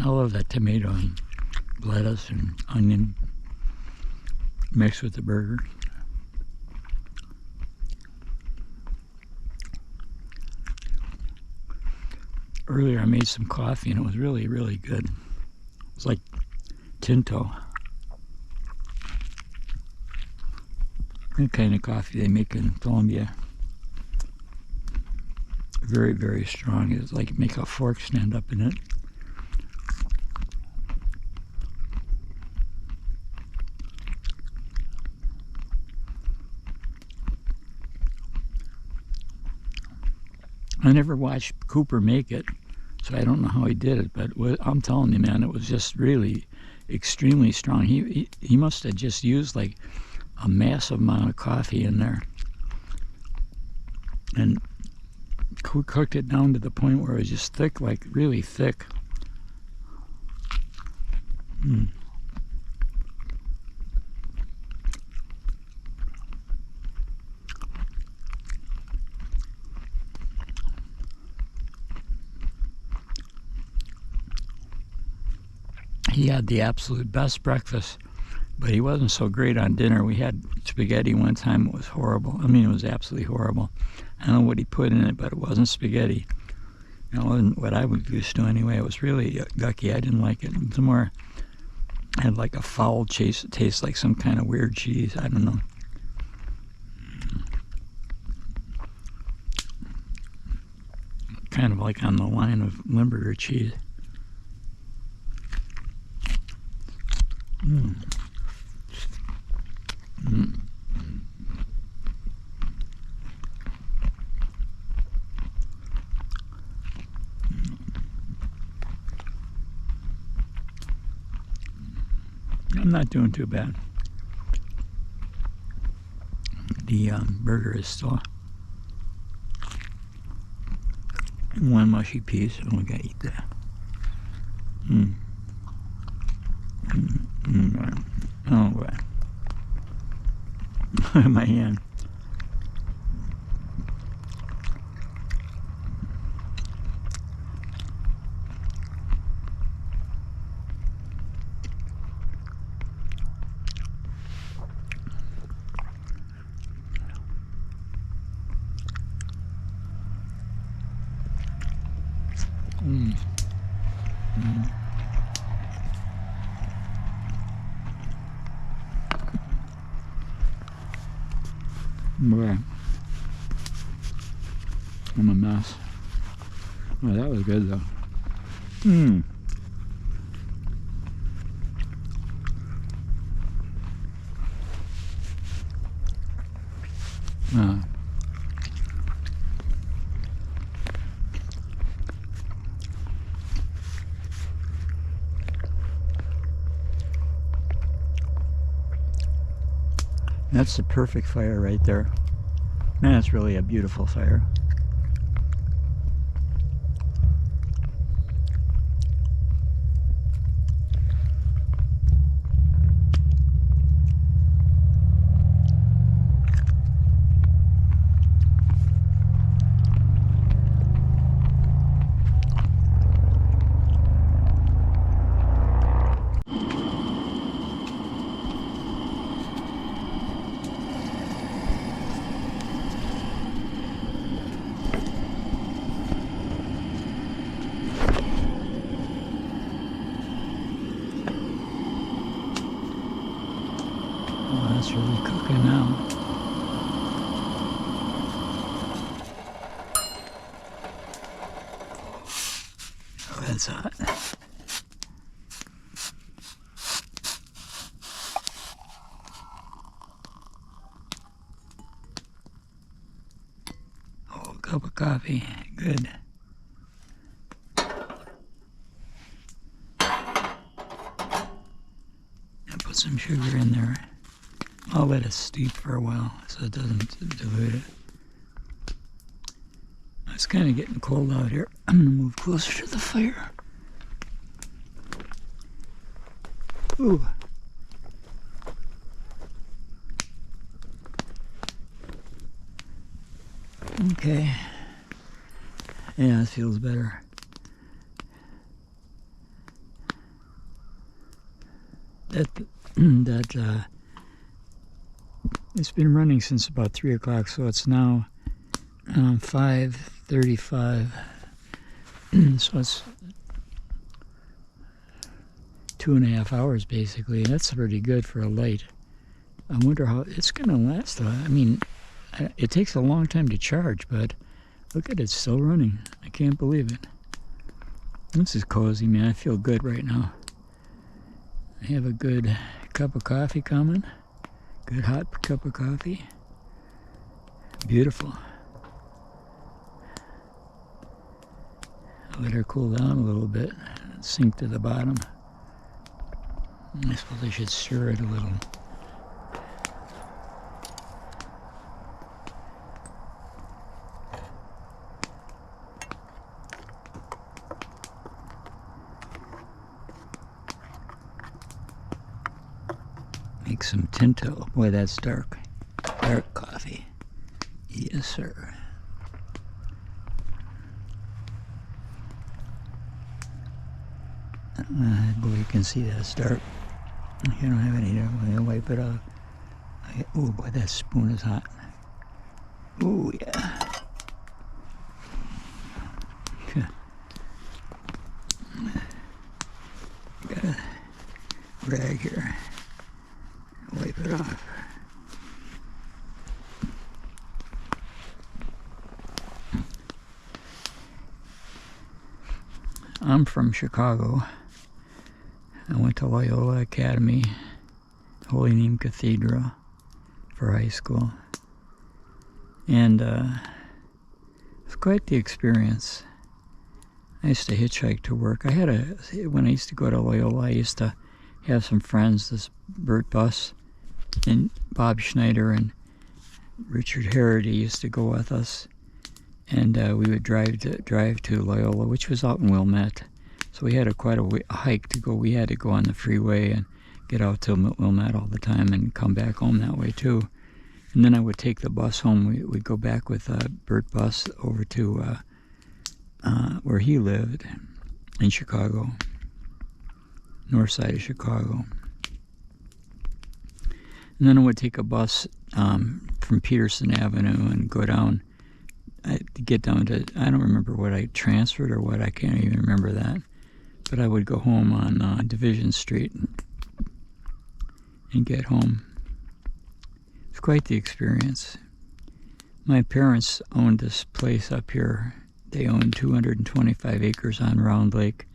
Speaker 2: I love that tomato and lettuce and onion mixed with the burger. Earlier I made some coffee and it was really, really good. It was like Tinto. The kind of coffee they make in Colombia. Very, very strong. It's like make a fork stand up in it. I never watched Cooper make it, so I don't know how he did it, but I'm telling you, man, it was just really extremely strong. He must have just used like a massive amount of coffee in there and cooked it down to the point where it was just thick, like really thick. He had the absolute best breakfast, but he wasn't so great on dinner. We had spaghetti one time. It was horrible. I mean, it was absolutely horrible. I don't know what he put in it, but it wasn't spaghetti. It wasn't what I was used to anyway. It was really yucky. I didn't like it. It was more, it had like a foul taste. It tastes like some kind of weird cheese. I don't know. Kind of like on the line of Limburger cheese. I'm not doing too bad. The burger is still one mushy piece. I'm gonna eat that. Oh, boy. My hand. Boy, I'm a mess. Oh, that was good though. That's the perfect fire right there. Man, it's really a beautiful fire. Oh, that's really cooking now. Oh, that's hot. Oh, a cup of coffee. Good. And put some sugar in there. I'll let it steep for a while so it doesn't dilute it. It's kind of getting cold out here. I'm going to move closer to the fire. Ooh. Okay. Yeah, this feels better. It's been running since about 3 o'clock, so it's now 5:35. So it's 2.5 hours basically. That's pretty good for a light. I wonder how it's gonna last though. I mean, it takes a long time to charge, but look at it, it's still running. I can't believe it. This is cozy, man. I feel good right now. I have a good cup of coffee coming. Good hot cup of coffee. Beautiful. Let her cool down a little bit, sink to the bottom. I suppose I should stir it a little. Make some tinto. Boy, that's dark. Dark coffee. Yes, sir. I believe you can see that's dark. You don't have any, I'll wipe it off. Oh boy, that spoon is hot. Oh yeah. Got a rag here. Wipe it off. I'm from Chicago. I went to Loyola Academy, Holy Name Cathedral for high school. And it's quite the experience. I used to hitchhike to work. When I used to go to Loyola, I used to have some friends, this Bert Buss and Bob Schneider and Richard Harity used to go with us. And we would drive to Loyola, which was out in Wilmette. So we had quite a hike to go. We had to go on the freeway and get out to Wilmette all the time and come back home that way too. And then I would take the bus home. We'd go back with Bert Buss over to where he lived in Chicago, north side of Chicago. And then I would take a bus from Peterson Avenue and go down, to get down to, I don't remember what I transferred or what, I can't even remember that. But I would go home on Division Street and get home. It's quite the experience. My parents owned this place up here. They owned 225 acres on Round Lake,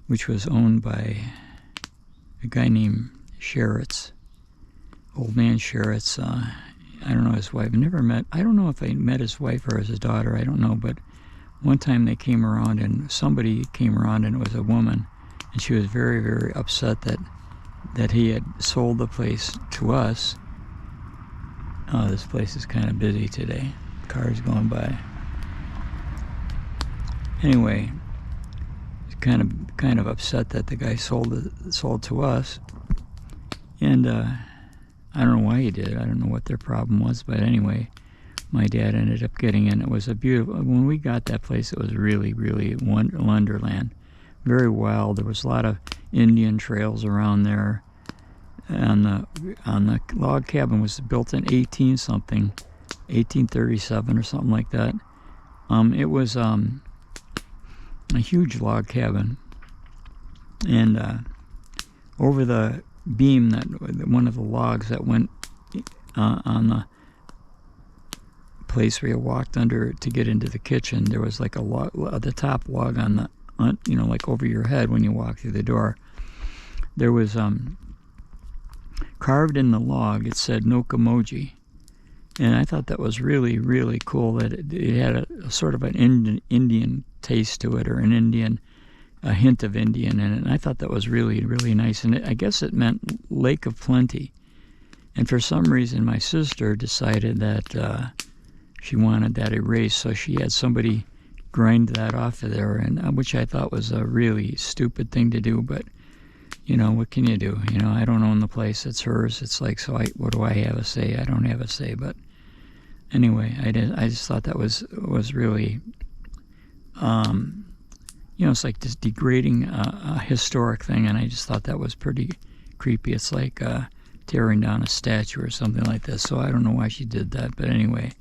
Speaker 2: which was owned by a guy named Sheritz, Old Man Sheritz. I don't know his wife. I don't know if I met his wife or his daughter. I don't know, but one time they came around and somebody came around and it was a woman, and she was very, very upset that he had sold the place to us. Oh, this place is kind of busy today. Cars going by. Anyway, kind of upset that the guy sold to us, and I don't know why he did. I don't know what their problem was, but anyway, my dad ended up getting in. It was a beautiful. When we got that place, it was really, really wonderland. Very wild. There was a lot of Indian trails around there. And the log cabin was built in 1837 or something like that. It was a huge log cabin, and over the beam, that one of the logs that went on the place where you walked under to get into the kitchen, there was like a log, the top log on the, like over your head when you walk through the door. There was carved in the log, it said Nokomoji, and I thought that was really, really cool that it had a sort of an Indian taste to it, or a hint of Indian in it, and I thought that was really, really nice. And I guess it meant Lake of Plenty. And for some reason, my sister decided that she wanted that erased, so she had somebody grind that off of there, and which I thought was a really stupid thing to do. But what can you do? I don't own the place; it's hers. It's like, so what do I have a say? I don't have a say. But anyway, I just thought that was really. It's like this degrading a historic thing, and I just thought that was pretty creepy. It's like tearing down a statue or something like this. So I don't know why she did that, but anyway,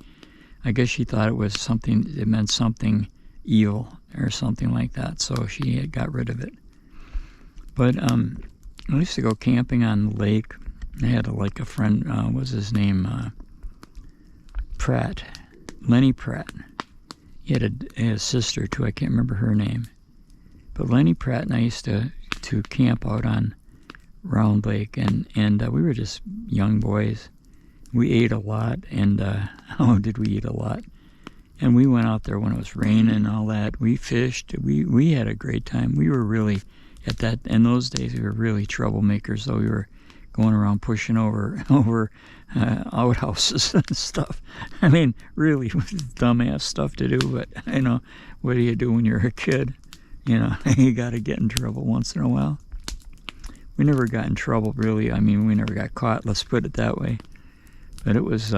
Speaker 2: I guess she thought it was something. It meant something evil or something like that. So she had got rid of it. But I used to go camping on the lake. I had a friend. What was his name? Pratt, Lenny Pratt. He had a sister too. I can't remember her name. But Lenny Pratt and I used to camp out on Round Lake, and we were just young boys. We ate a lot, and did we eat a lot? And we went out there when it was raining and all that. We fished. We had a great time. We were really, in those days, we were really troublemakers, though. We were going around pushing over outhouses and stuff. I mean, really dumbass stuff to do, but, what do you do when you're a kid? You got to get in trouble once in a while. We never got in trouble, really. I mean, we never got caught, let's put it that way. But it was,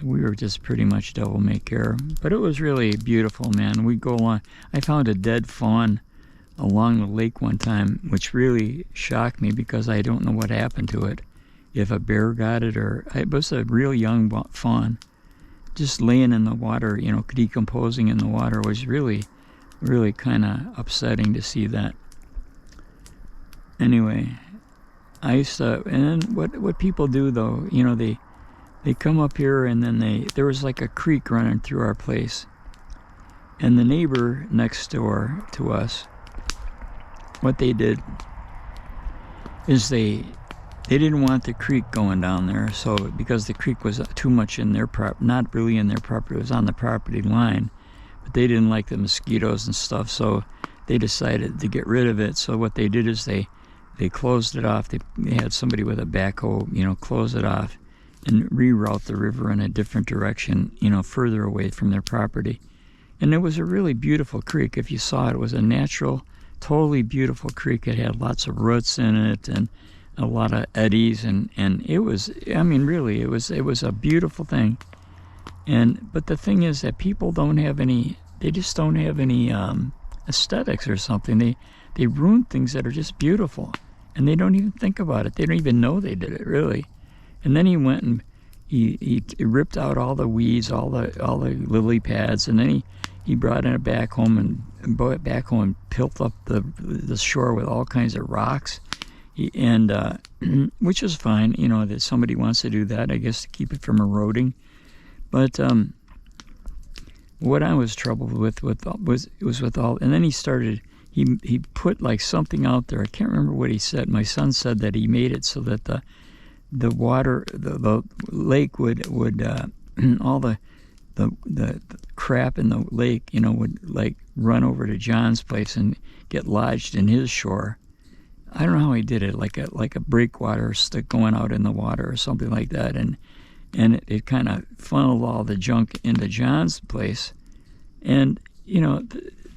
Speaker 2: we were just pretty much devil-may-care. But it was really beautiful, man. We'd go along. I found a dead fawn along the lake one time, which really shocked me because I don't know what happened to it. If a bear got it, or it was a real young fawn. Just laying in the water, decomposing in the water was really, really kind of upsetting to see that. Anyway, I used to, and then what people do though, they come up here, and then there was like a creek running through our place. And the neighbor next door to us, what they did is they didn't want the creek going down there, so because the creek was too much in their not really in their property, it was on the property line, but they didn't like the mosquitoes and stuff, so they decided to get rid of it. So what they did is they closed it off. They had somebody with a backhoe, close it off and reroute the river in a different direction, further away from their property. And it was a really beautiful creek. If you saw it, it was a natural, totally beautiful creek. It had lots of roots in it and a lot of eddies, and it was, really, it was a beautiful thing. But the thing is that people don't have any, they just don't have any aesthetics or something. They ruin things that are just beautiful, and they don't even think about it. They don't even know they did it, really. And then he went and he ripped out all the weeds, all the lily pads, and then he brought it back home and built up the shore with all kinds of rocks, which is fine, that somebody wants to do that, I guess, to keep it from eroding. But what I was troubled with all, and then he put like something out there. I can't remember what he said. My son said that he made it so that the water, the lake would all the crap in the lake, would like run over to John's place and get lodged in his shore. I don't know how he did it, like a breakwater stick going out in the water or something like that, and it kind of funneled all the junk into John's place. And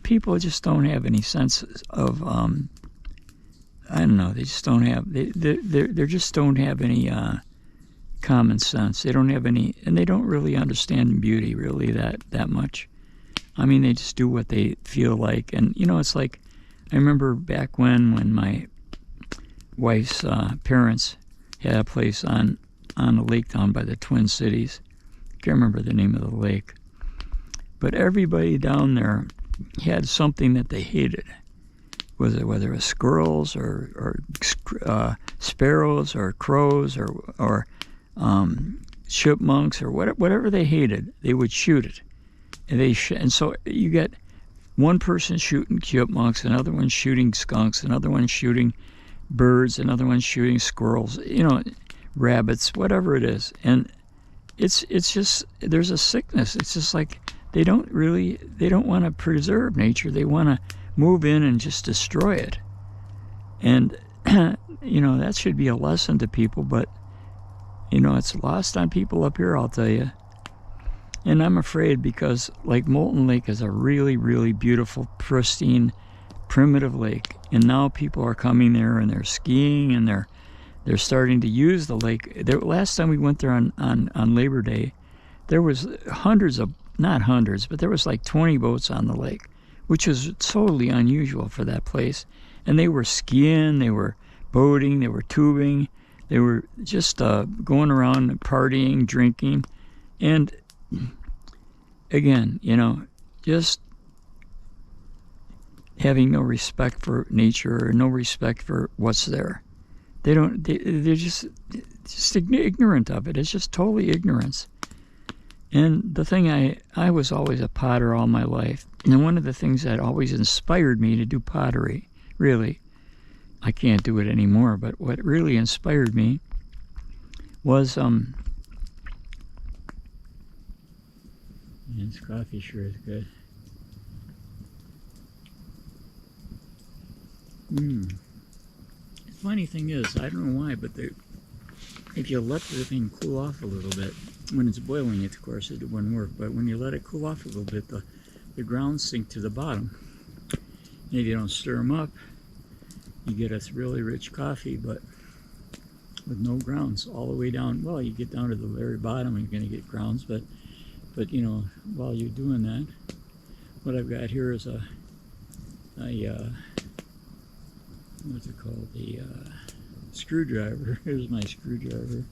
Speaker 2: people just don't have any sense of I don't know. They just don't have. They just don't have any common sense. They don't have any, and they don't really understand beauty really that much. I mean, they just do what they feel like, and it's like I remember back when my wife's parents had a place on a lake down by the Twin Cities. I can't remember the name of the lake, but everybody down there had something that they hated. Whether it was squirrels or sparrows or crows or chipmunks or whatever they hated, they would shoot it. And so you get one person shooting chipmunks, another one shooting skunks, another one shooting birds, another one shooting squirrels, rabbits, whatever it is. And it's just, there's a sickness. It's just like they don't want to preserve nature. They want to move in and just destroy it. And that should be a lesson to people, but it's lost on people up here, I'll tell you. And I'm afraid because like Molten Lake is a really, really beautiful, pristine, primitive lake, and now people are coming there and they're skiing and they're starting to use the lake. Last time we went there on Labor Day, there was not hundreds, but there was like 20 boats on the lake, which is totally unusual for that place. And they were skiing, they were boating, they were tubing, they were just going around and partying, drinking. And again, just having no respect for nature or no respect for what's there. They're just ignorant of it. It's just totally ignorance. And the thing, I was always a potter all my life. And one of the things that always inspired me to do pottery, really, I can't do it anymore, but what really inspired me was And this coffee sure is good. The funny thing is, I don't know why, but if you let the thing cool off a little bit, when it's boiling, of course, it wouldn't work. But when you let it cool off a little bit, the grounds sink to the bottom. And if you don't stir them up, you get a really rich coffee, but with no grounds all the way down. Well, you get down to the very bottom, and you're going to get grounds. But you know, while you're doing that, what I've got here is a what's it called? The screwdriver. Here's my screwdriver,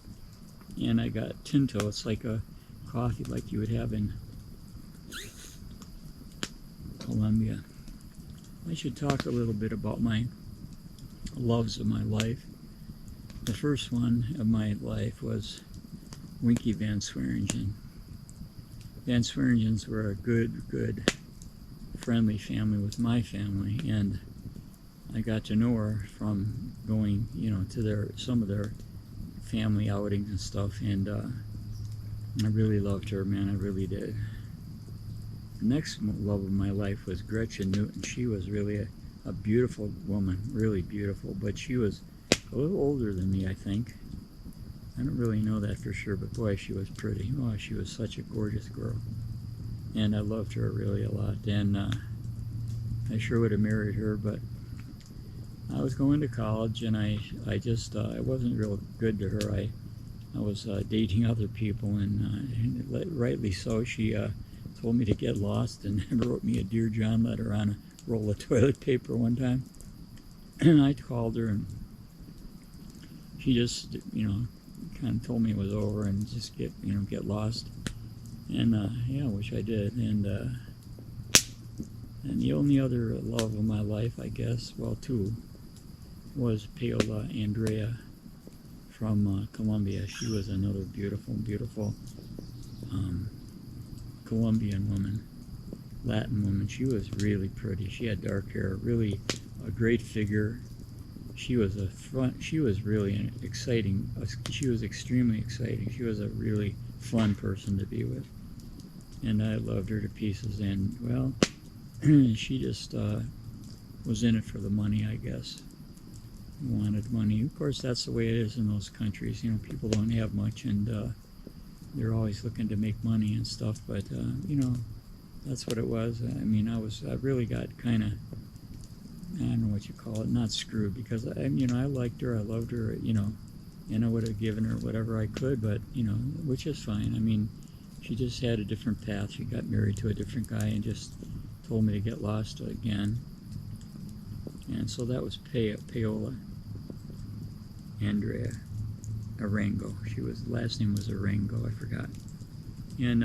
Speaker 2: and I got Tinto. It's like a coffee like you would have in Colombia. I should talk a little bit about my loves of my life. The first one of my life was Winky Van Swearingen. Van Swearingens were a good, friendly family with my family, and I got to know her from going, you know, to some of their family outings and stuff, and I really loved her, man, I really did. The next love of my life was Gretchen Newton. She was really a beautiful woman, really beautiful, but she was a little older than me, I think. I don't really know that for sure, but boy, she was pretty. Oh, she was such a gorgeous girl. And I loved her really a lot. And I sure would have married her, but I was going to college, and I wasn't real good to her. I was dating other people, and rightly so. She told me to get lost and wrote me a Dear John letter on a roll of toilet paper one time. And I called her, and she just, you know, kind of told me it was over and just get lost. And yeah, which I did. And the only other love of my life, I guess, well, two, was Paola Andrea from Colombia. She was another beautiful Colombian woman, Latin woman. She was really pretty. She had dark hair, really a great figure. She was really exciting. She was extremely exciting. She was a really fun person to be with, and I loved her to pieces. And well, she just was in it for the money, I guess. Wanted money. Of course, that's the way it is in those countries. You know, people don't have much, and they're always looking to make money and stuff. But you know, that's what it was. I mean, I really got kind of, I don't know what you call it, not screwed, because you know, I liked her, I loved her, you know, and I would have given her whatever I could, but you know, which is fine. I mean, she just had a different path. She got married to a different guy and just told me to get lost again. And so that was Paola Andrea Arango. Last name was Arango, I forgot. And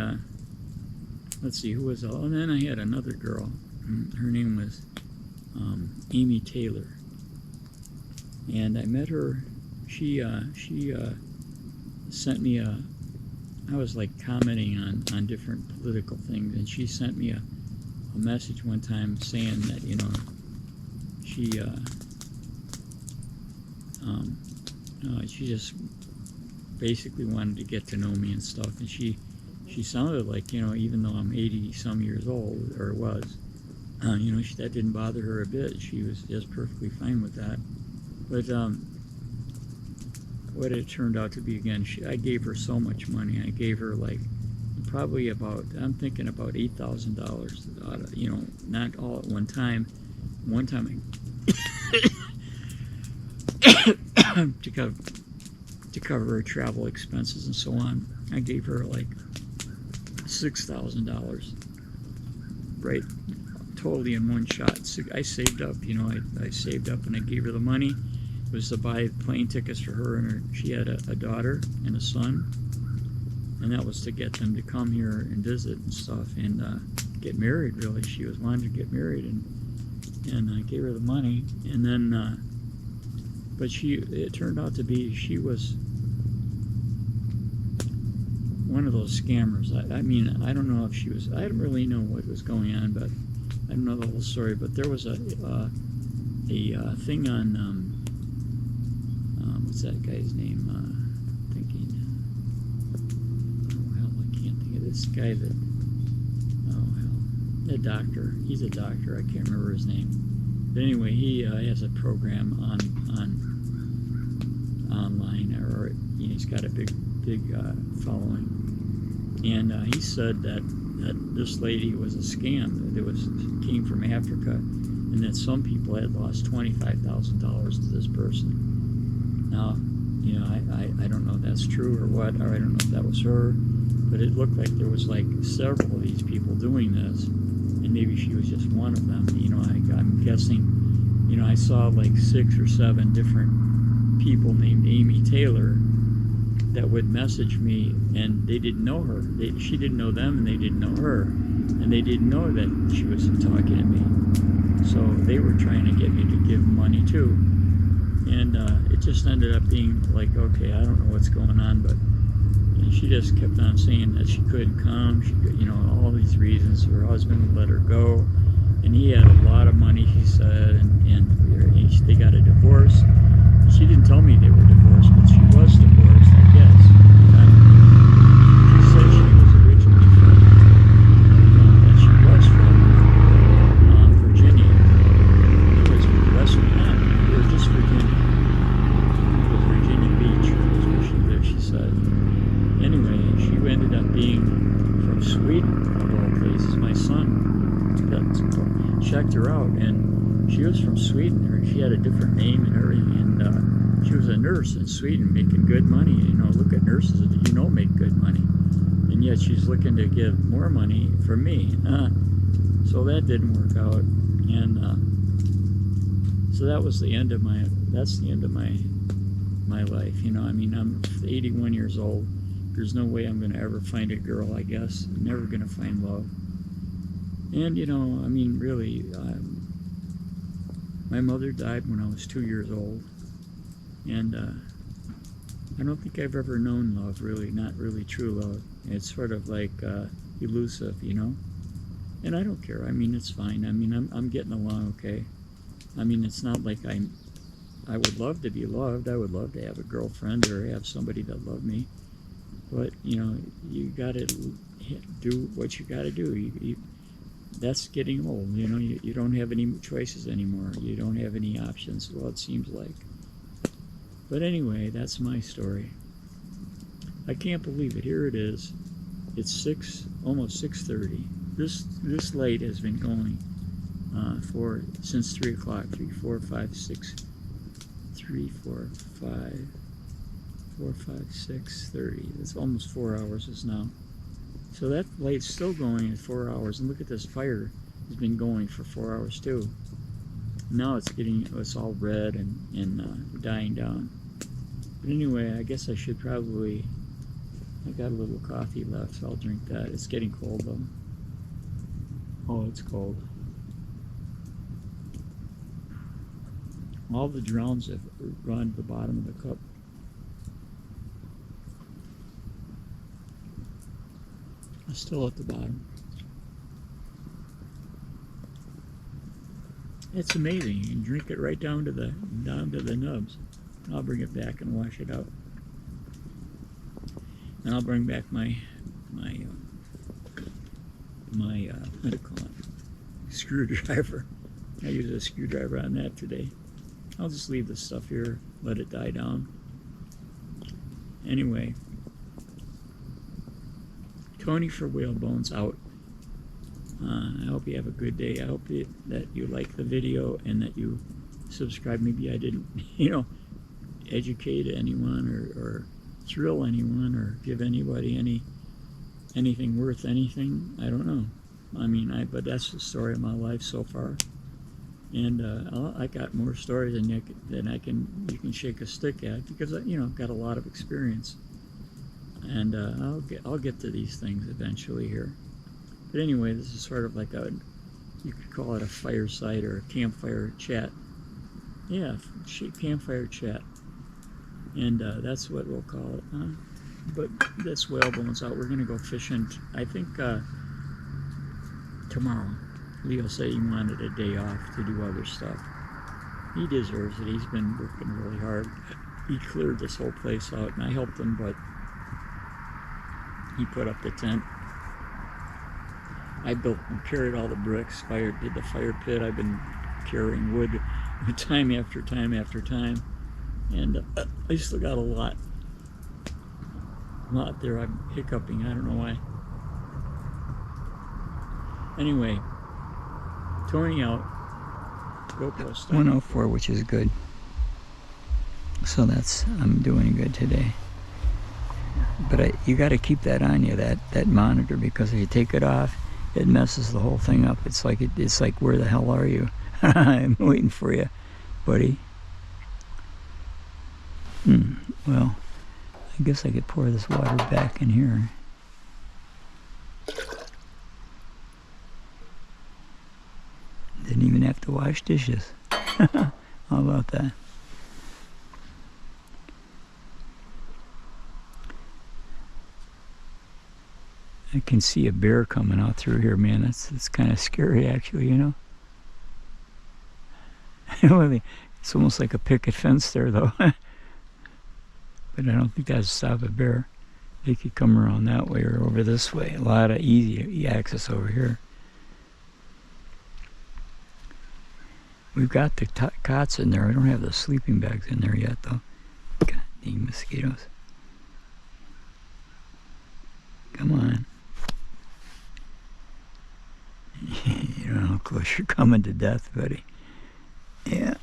Speaker 2: let's see, who was all, and then I had another girl. Her name was Amy Taylor, and I met her. She sent me I was like commenting on different political things, and she sent me a message one time saying that, you know, she just basically wanted to get to know me and stuff, and she sounded like, you know, even though I'm 80 some years old, or was, you know, that didn't bother her a bit. She was just perfectly fine with that. But what it turned out to be, again, I gave her so much money. I gave her like probably about, I'm thinking about $8,000, you know, not all at one time. One time to cover her travel expenses and so on, I gave her like $6,000, right, totally in one shot. I saved up, you know, I saved up, and I gave her the money. It was to buy plane tickets for her, and she had a daughter and a son, and that was to get them to come here and visit and stuff, and get married. Really, she was wanting to get married, and I gave her the money, and then but it turned out to be, she was one of those scammers. I mean, I don't know if she was, I don't really know what was going on, but I don't know the whole story. But there was a thing on what's that guy's name? Thinking, oh hell, I can't think of this guy that a doctor. He's a doctor. I can't remember his name. But anyway, he has a program on online, or he's got a big following. And he said that this lady was a scam. That came from Africa, and that some people had lost $25,000 to this person. Now, I don't know if that's true or what, or I don't know if that was her, but it looked like there was like several of these people doing this, and maybe she was just one of them. I'm guessing, I saw like 6 or 7 different people named Amy Taylor that would message me, and they didn't know her. She didn't know them, and they didn't know her, and they didn't know that she was talking to me. So they were trying to get me to give money too. And it just ended up being like, okay, I don't know what's going on, but she just kept on saying that she couldn't come. She could, all these reasons. Her husband would let her go, and he had a lot of money, she said, and they got a divorce. She didn't tell me they were divorced, but she was divorced, I guess. She said she was originally from, that she was from Virginia. It was just Virginia. It was Virginia Beach, was where she lived, she said. Anyway, she ended up being from Sweden, of all places. My son checked her out, and she was from Sweden. She had a different name and everything, and she was a nurse in Sweden, making good money. Look at nurses, make good money, and yet she's looking to give more money from me. So that didn't work out, and so that's the end of my life. I'm 81 years old. There's no way I'm going to ever find a girl, I guess. I'm never going to find love. And, really, my mother died when I was 2 years old. And I don't think I've ever known love, really, not really true love. It's sort of like elusive, And I don't care. It's fine. I'm getting along okay. It's not like I would love to be loved. I would love to have a girlfriend or have somebody that loved me. But, you got to do what you got to do. That's getting old, you don't have any choices anymore. You don't have any options, well, it seems like. But anyway, that's my story. I can't believe it. Here it is. It's almost 6:30. This light has been going since 3 o'clock. 3, 4, 5, 6, 3, 4, 5, 4, 5, 6, 30. It's almost 4 hours now. So that light's still going at 4 hours, and look at this fire. It's been going for 4 hours too. Now it's all red and dying down. But anyway, I guess I should probably. I got a little coffee left, so I'll drink that. It's getting cold though. Oh, it's cold. All the drowns have run to the bottom of the cup. It's still at the bottom. It's amazing. You can drink it right down to the nubs. I'll bring it back and wash it out. And I'll bring back my what do you call it? Screwdriver. I use a screwdriver on that today. I'll just leave this stuff here, let it die down. Anyway, Tony for Whalebones out. I hope you have a good day. I hope that you like the video and that you subscribe. Maybe I didn't, educate anyone or thrill anyone or give anybody anything worth anything. I don't know. But that's the story of my life so far. And I got more stories than you can shake a stick at, because I've got a lot of experience. And I'll get to these things eventually here. But anyway, this is sort of like you could call it a fireside or a campfire chat. Yeah, campfire chat. And that's what we'll call it. But this Whalebones out. We're going to go fishing, I think, tomorrow. Leo said he wanted a day off to do other stuff. He deserves it. He's been working really hard. He cleared this whole place out, and I helped him, but he put up the tent. I built and carried all the bricks, did the fire pit. I've been carrying wood time after time after time. And I still got a lot there. I'm hiccuping, I don't know why. Anyway, touring out. GoPro stuff. 104, which is good. So I'm doing good today. But you got to keep that on you, that monitor, because if you take it off, it messes the whole thing up. It's like where the hell are you? I'm waiting for you, buddy. Well, I guess I could pour this water back in here. Didn't even have to wash dishes. How about that? I can see a bear coming out through here, man. It's kind of scary, actually, you know. It's almost like a picket fence there, though. But I don't think that'd stop a bear. They could come around that way or over this way. A lot of easy access over here. We've got the cots in there. I don't have the sleeping bags in there yet, though. God dang mosquitoes. Come on. You don't know how close you're coming to death, buddy. Yeah.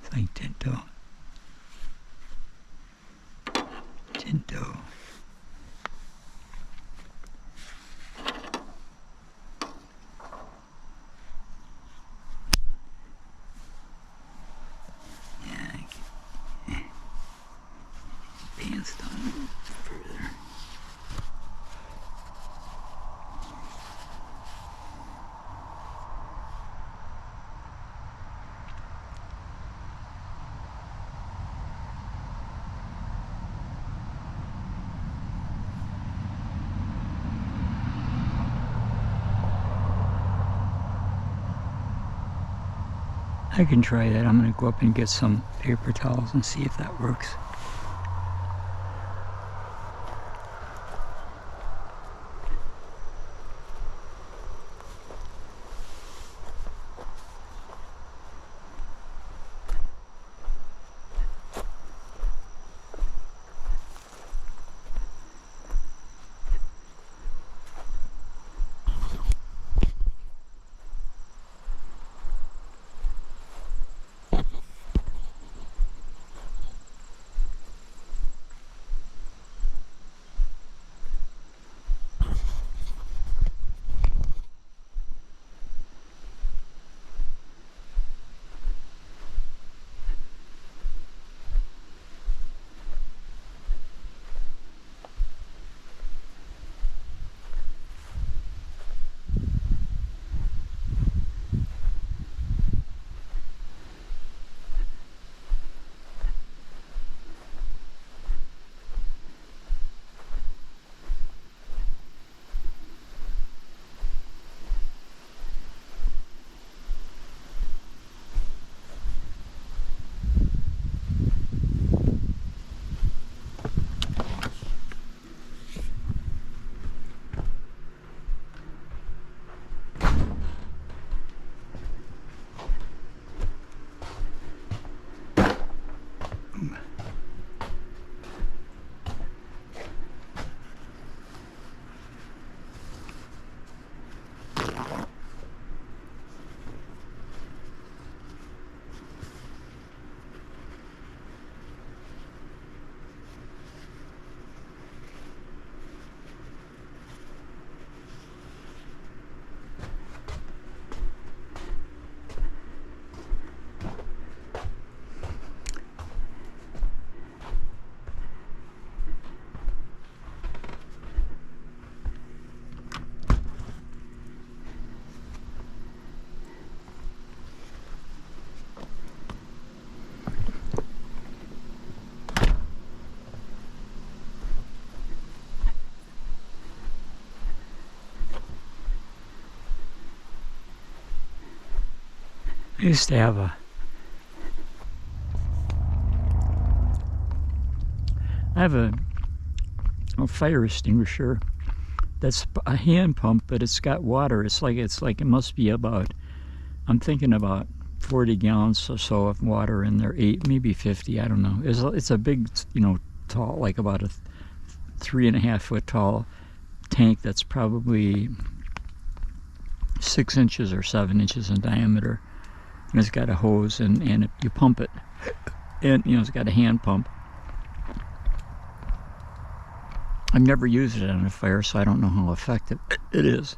Speaker 2: It's like Tinto. Tinto. Pants down further. I can try that. I'm going to go up and get some paper towels and see if that works. I used to have I have a fire extinguisher that's a hand pump, but it's got water. It's like it must be about, I'm thinking about 40 gallons or so of water in there, maybe 50, I don't know. It's a big, tall, like about a 3.5 foot tall tank that's probably 6 inches or 7 inches in diameter. And it's got a hose, and you pump it, and it's got a hand pump. I've never used it on a fire, so I don't know how effective it is.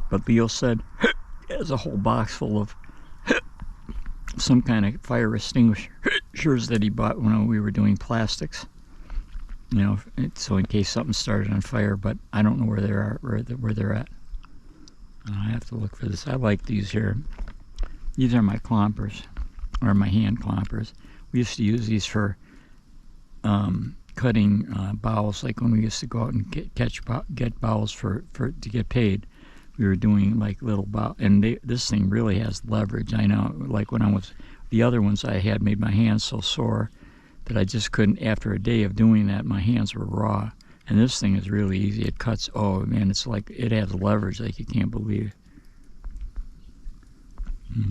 Speaker 2: But Leo said it has a whole box full of some kind of fire extinguishers that he bought when we were doing plastics. So in case something started on fire, but I don't know where they are, where they're at. I have to look for this. I like these here. These are my clompers, or my hand clompers. We used to use these for cutting bowels, like when we used to go out and get bowels to get paid. We were doing like little bowl, and this thing really has leverage. I know, like the other ones I had made my hands so sore that I just couldn't. After a day of doing that, my hands were raw. And this thing is really easy. It cuts. Oh man, it's like it has leverage like you can't believe.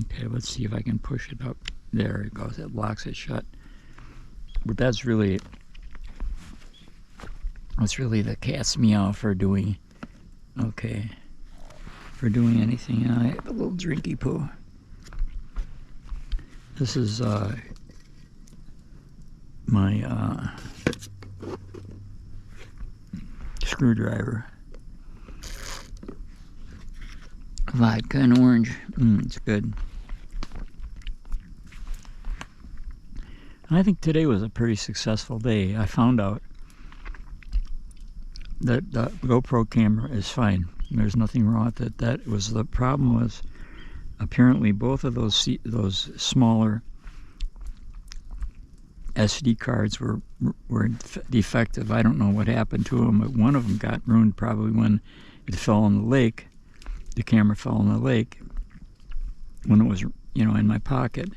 Speaker 2: Okay, let's see if I can push it up. There it goes. It locks it shut. But that's really the cat's meow for doing. Okay. For doing anything. I have a little drinky poo. This is my screwdriver. Vodka and orange. It's good. I think today was a pretty successful day. I found out that the GoPro camera is fine. There's nothing wrong with it. The problem was apparently both of those smaller SD cards were defective. I don't know what happened to them, but one of them got ruined probably when it fell in the lake. The camera fell in the lake when it was, in my pocket,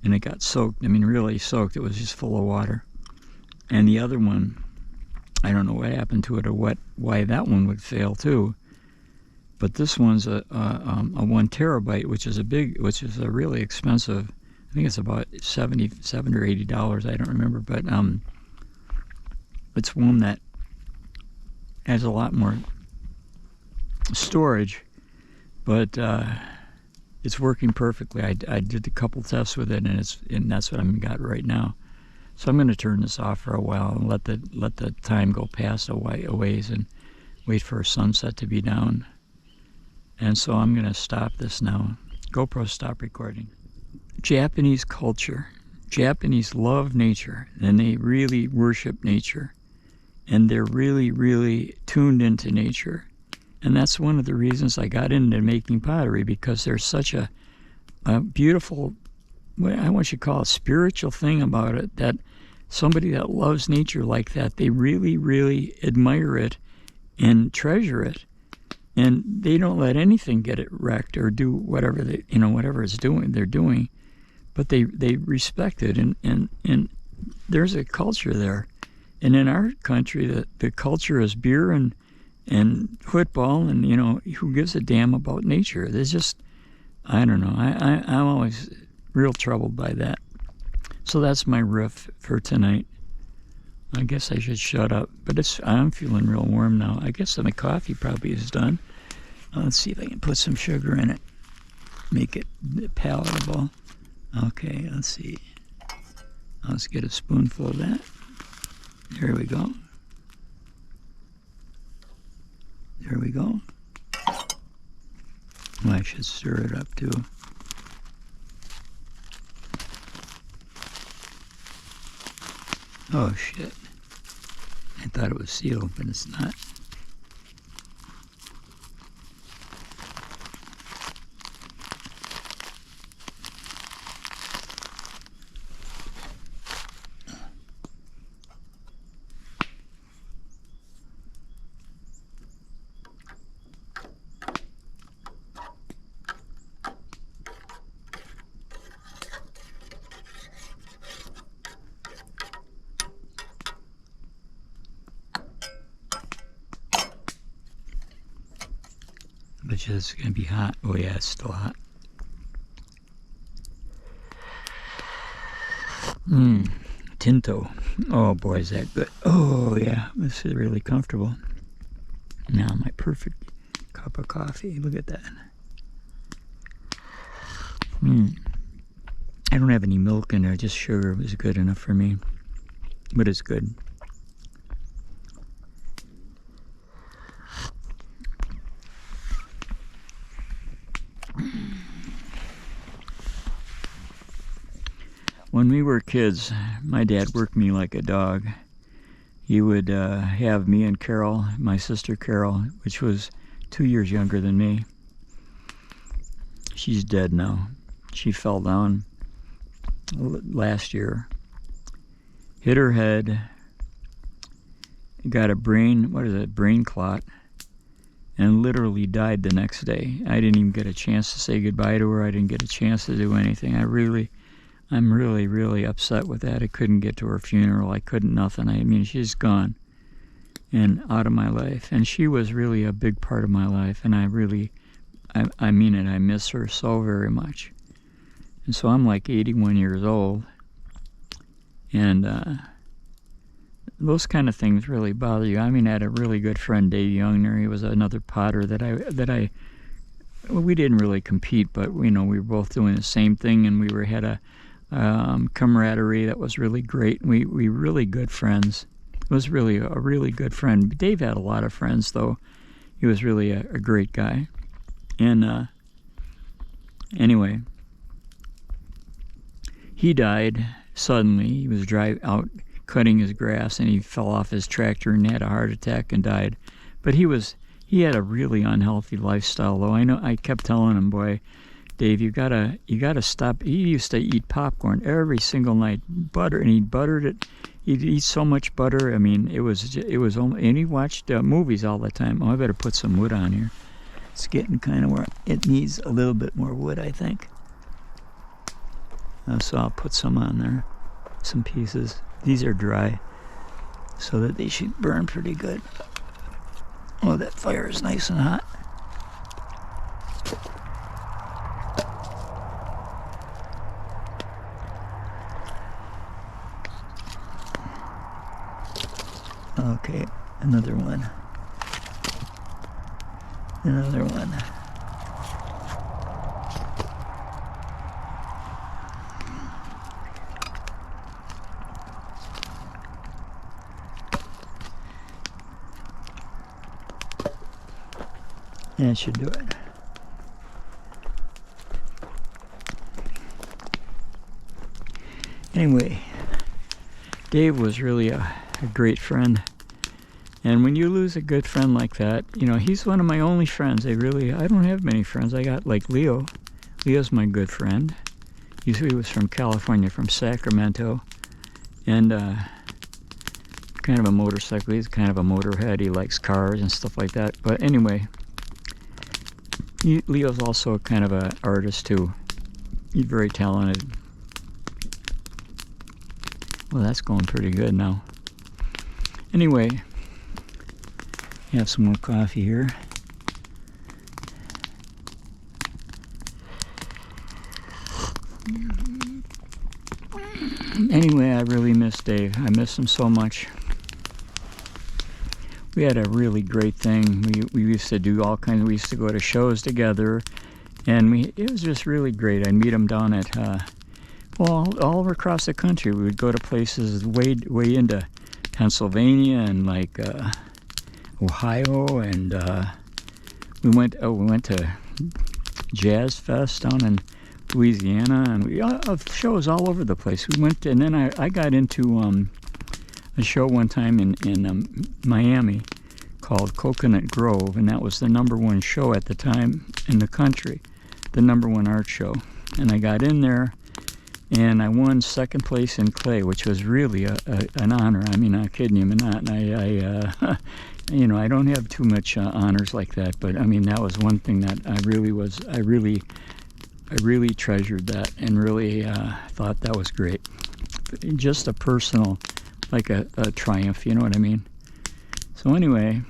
Speaker 2: and it got soaked. I mean, really soaked. It was just full of water. And the other one, I don't know what happened to it or why that one would fail too. But this one's a 1 terabyte, which is a really expensive. I think it's about $77 or $80. I don't remember, but it's one that has a lot more storage, but it's working perfectly. I did a couple tests with it, and that's what I've got right now. So I'm going to turn this off for a while and let the time go past a ways and wait for sunset to be down. And so I'm going to stop this now. GoPro, stop recording. Japanese culture. Japanese love nature, and they really worship nature, and they're really, really tuned into nature. And that's one of the reasons I got into making pottery, because there's such a beautiful, I want you to call it, spiritual thing about it, that somebody that loves nature like that, they really, really admire it and treasure it. And they don't let anything get it wrecked or do whatever whatever they're doing. But they respect it, and there's a culture there. And in our country, the culture is beer and football, and who gives a damn about nature? There's just, I don't know. I'm always real troubled by that. So that's my riff for tonight. I guess I should shut up, but I'm feeling real warm now. I guess my coffee probably is done. Let's see if I can put some sugar in it, make it palatable. Okay, let's see. Let's get a spoonful of that. There we go. There we go. Well, I should stir it up too. Oh shit. I thought it was sealed, but it's not. which is going to be hot. Oh yeah, it's still hot. Tinto. Oh boy, is that good. Oh yeah, this is really comfortable. Now my perfect cup of coffee. Look at that. I don't have any milk in there, just sugar was good enough for me. But it's good. When we were kids, my dad worked me like a dog. He would have me and Carol, my sister Carol, which was 2 years younger than me. She's dead now. She fell down last year, hit her head, got a brain clot, and literally died the next day. I didn't even get a chance to say goodbye to her. I didn't get a chance to do anything. I'm really, really upset with that. I couldn't get to her funeral. I couldn't nothing. I mean, she's gone and out of my life. And she was really a big part of my life. And I mean it. I miss her so very much. And so I'm like 81 years old. And those kind of things really bother you. I mean, I had a really good friend, Dave Youngner. He was another potter we didn't really compete, but we were both doing the same thing, and we had a camaraderie that was really great. We really good friends. It was really a really good friend. Dave had a lot of friends, though. He was really a great guy. And anyway, he died suddenly. He was out cutting his grass, and he fell off his tractor and had a heart attack and died. But he had a really unhealthy lifestyle, though. I kept telling him, boy, Dave, you gotta stop. He used to eat popcorn every single night, butter, and he buttered it. He'd eat so much butter. I mean, it was only, and he watched movies all the time. Oh, I better put some wood on here. It's getting kind of where it needs a little bit more wood, I think. So I'll put some on there, some pieces. These are dry, so that they should burn pretty good. Oh, that fire is nice and hot. Okay, another one. Another one. That should do it. Anyway, Dave was really a great friend. And when you lose a good friend like that, he's one of my only friends. I don't have many friends. I got like Leo. Leo's my good friend. He was from California, from Sacramento. And kind of a motorcycle. He's kind of a motorhead. He likes cars and stuff like that. But anyway, Leo's also kind of an artist too. He's very talented. Well, that's going pretty good now. Anyway, have some more coffee here. Anyway, I really miss Dave. I miss him so much. We had a really great thing. We used to do all kinds. We used to go to shows together, and it was just really great. I'd meet him down at all across the country. We would go to places way into Pennsylvania and like Ohio, and we went to Jazz Fest down in Louisiana, and we shows all over the place. We went, and then I got into a show one time in Miami called Coconut Grove, and that was the #1 show at the time in the country, the #1 art show. And I got in there, and I won second place in clay, which was really an honor. I mean, not kidding you, I'm not. And I don't have too much honors like that, but I mean, that was one thing that I really treasured that, and really thought that was great. Just a personal, like a triumph, you know what I mean? So anyway,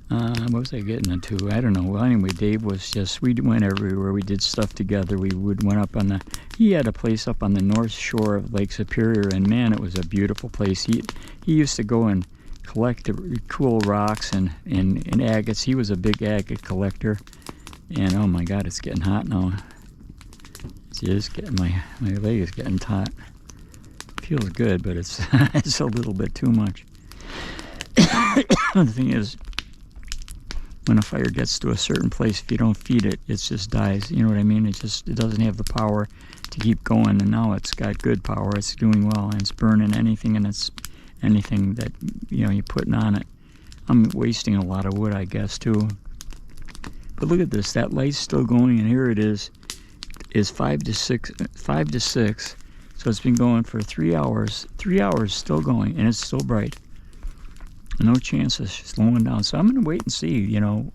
Speaker 2: What was I getting into? I don't know. Well, anyway, Dave was just, we went everywhere. We did stuff together. Went up on he had a place up on the north shore of Lake Superior, and man, it was a beautiful place. He used to go and collect the cool rocks and agates. He was a big agate collector. And oh my God, it's getting hot now. It's just getting, my leg is getting taut. Feels good, but it's it's a little bit too much. The thing is, when a fire gets to a certain place, if you don't feed it, it just dies. You know what I mean? It doesn't have the power to keep going. And now it's got good power. It's doing well, and it's burning anything, and it's anything that you're putting on it. I'm wasting a lot of wood, I guess, too. But look at this. That light's still going, and here it is 5 to 6. So it's been going for 3 hours. 3 hours still going, and it's still bright. No chance of slowing down. So I'm going to wait and see, It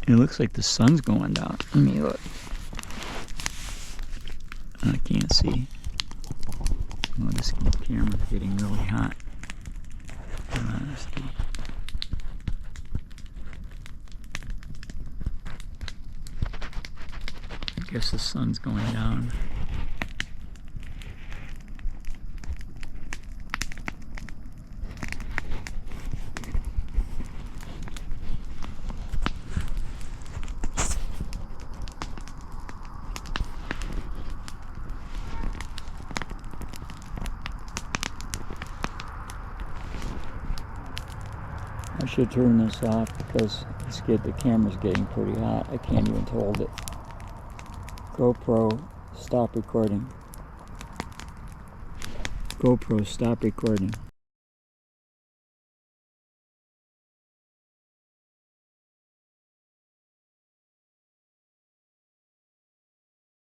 Speaker 2: looks like the sun's going down. Let me look. I can't see. Oh, this camera's getting really hot. I guess the sun's going down. I should turn this off because the camera's getting pretty hot. I can't even hold it. GoPro, stop recording. GoPro, stop recording.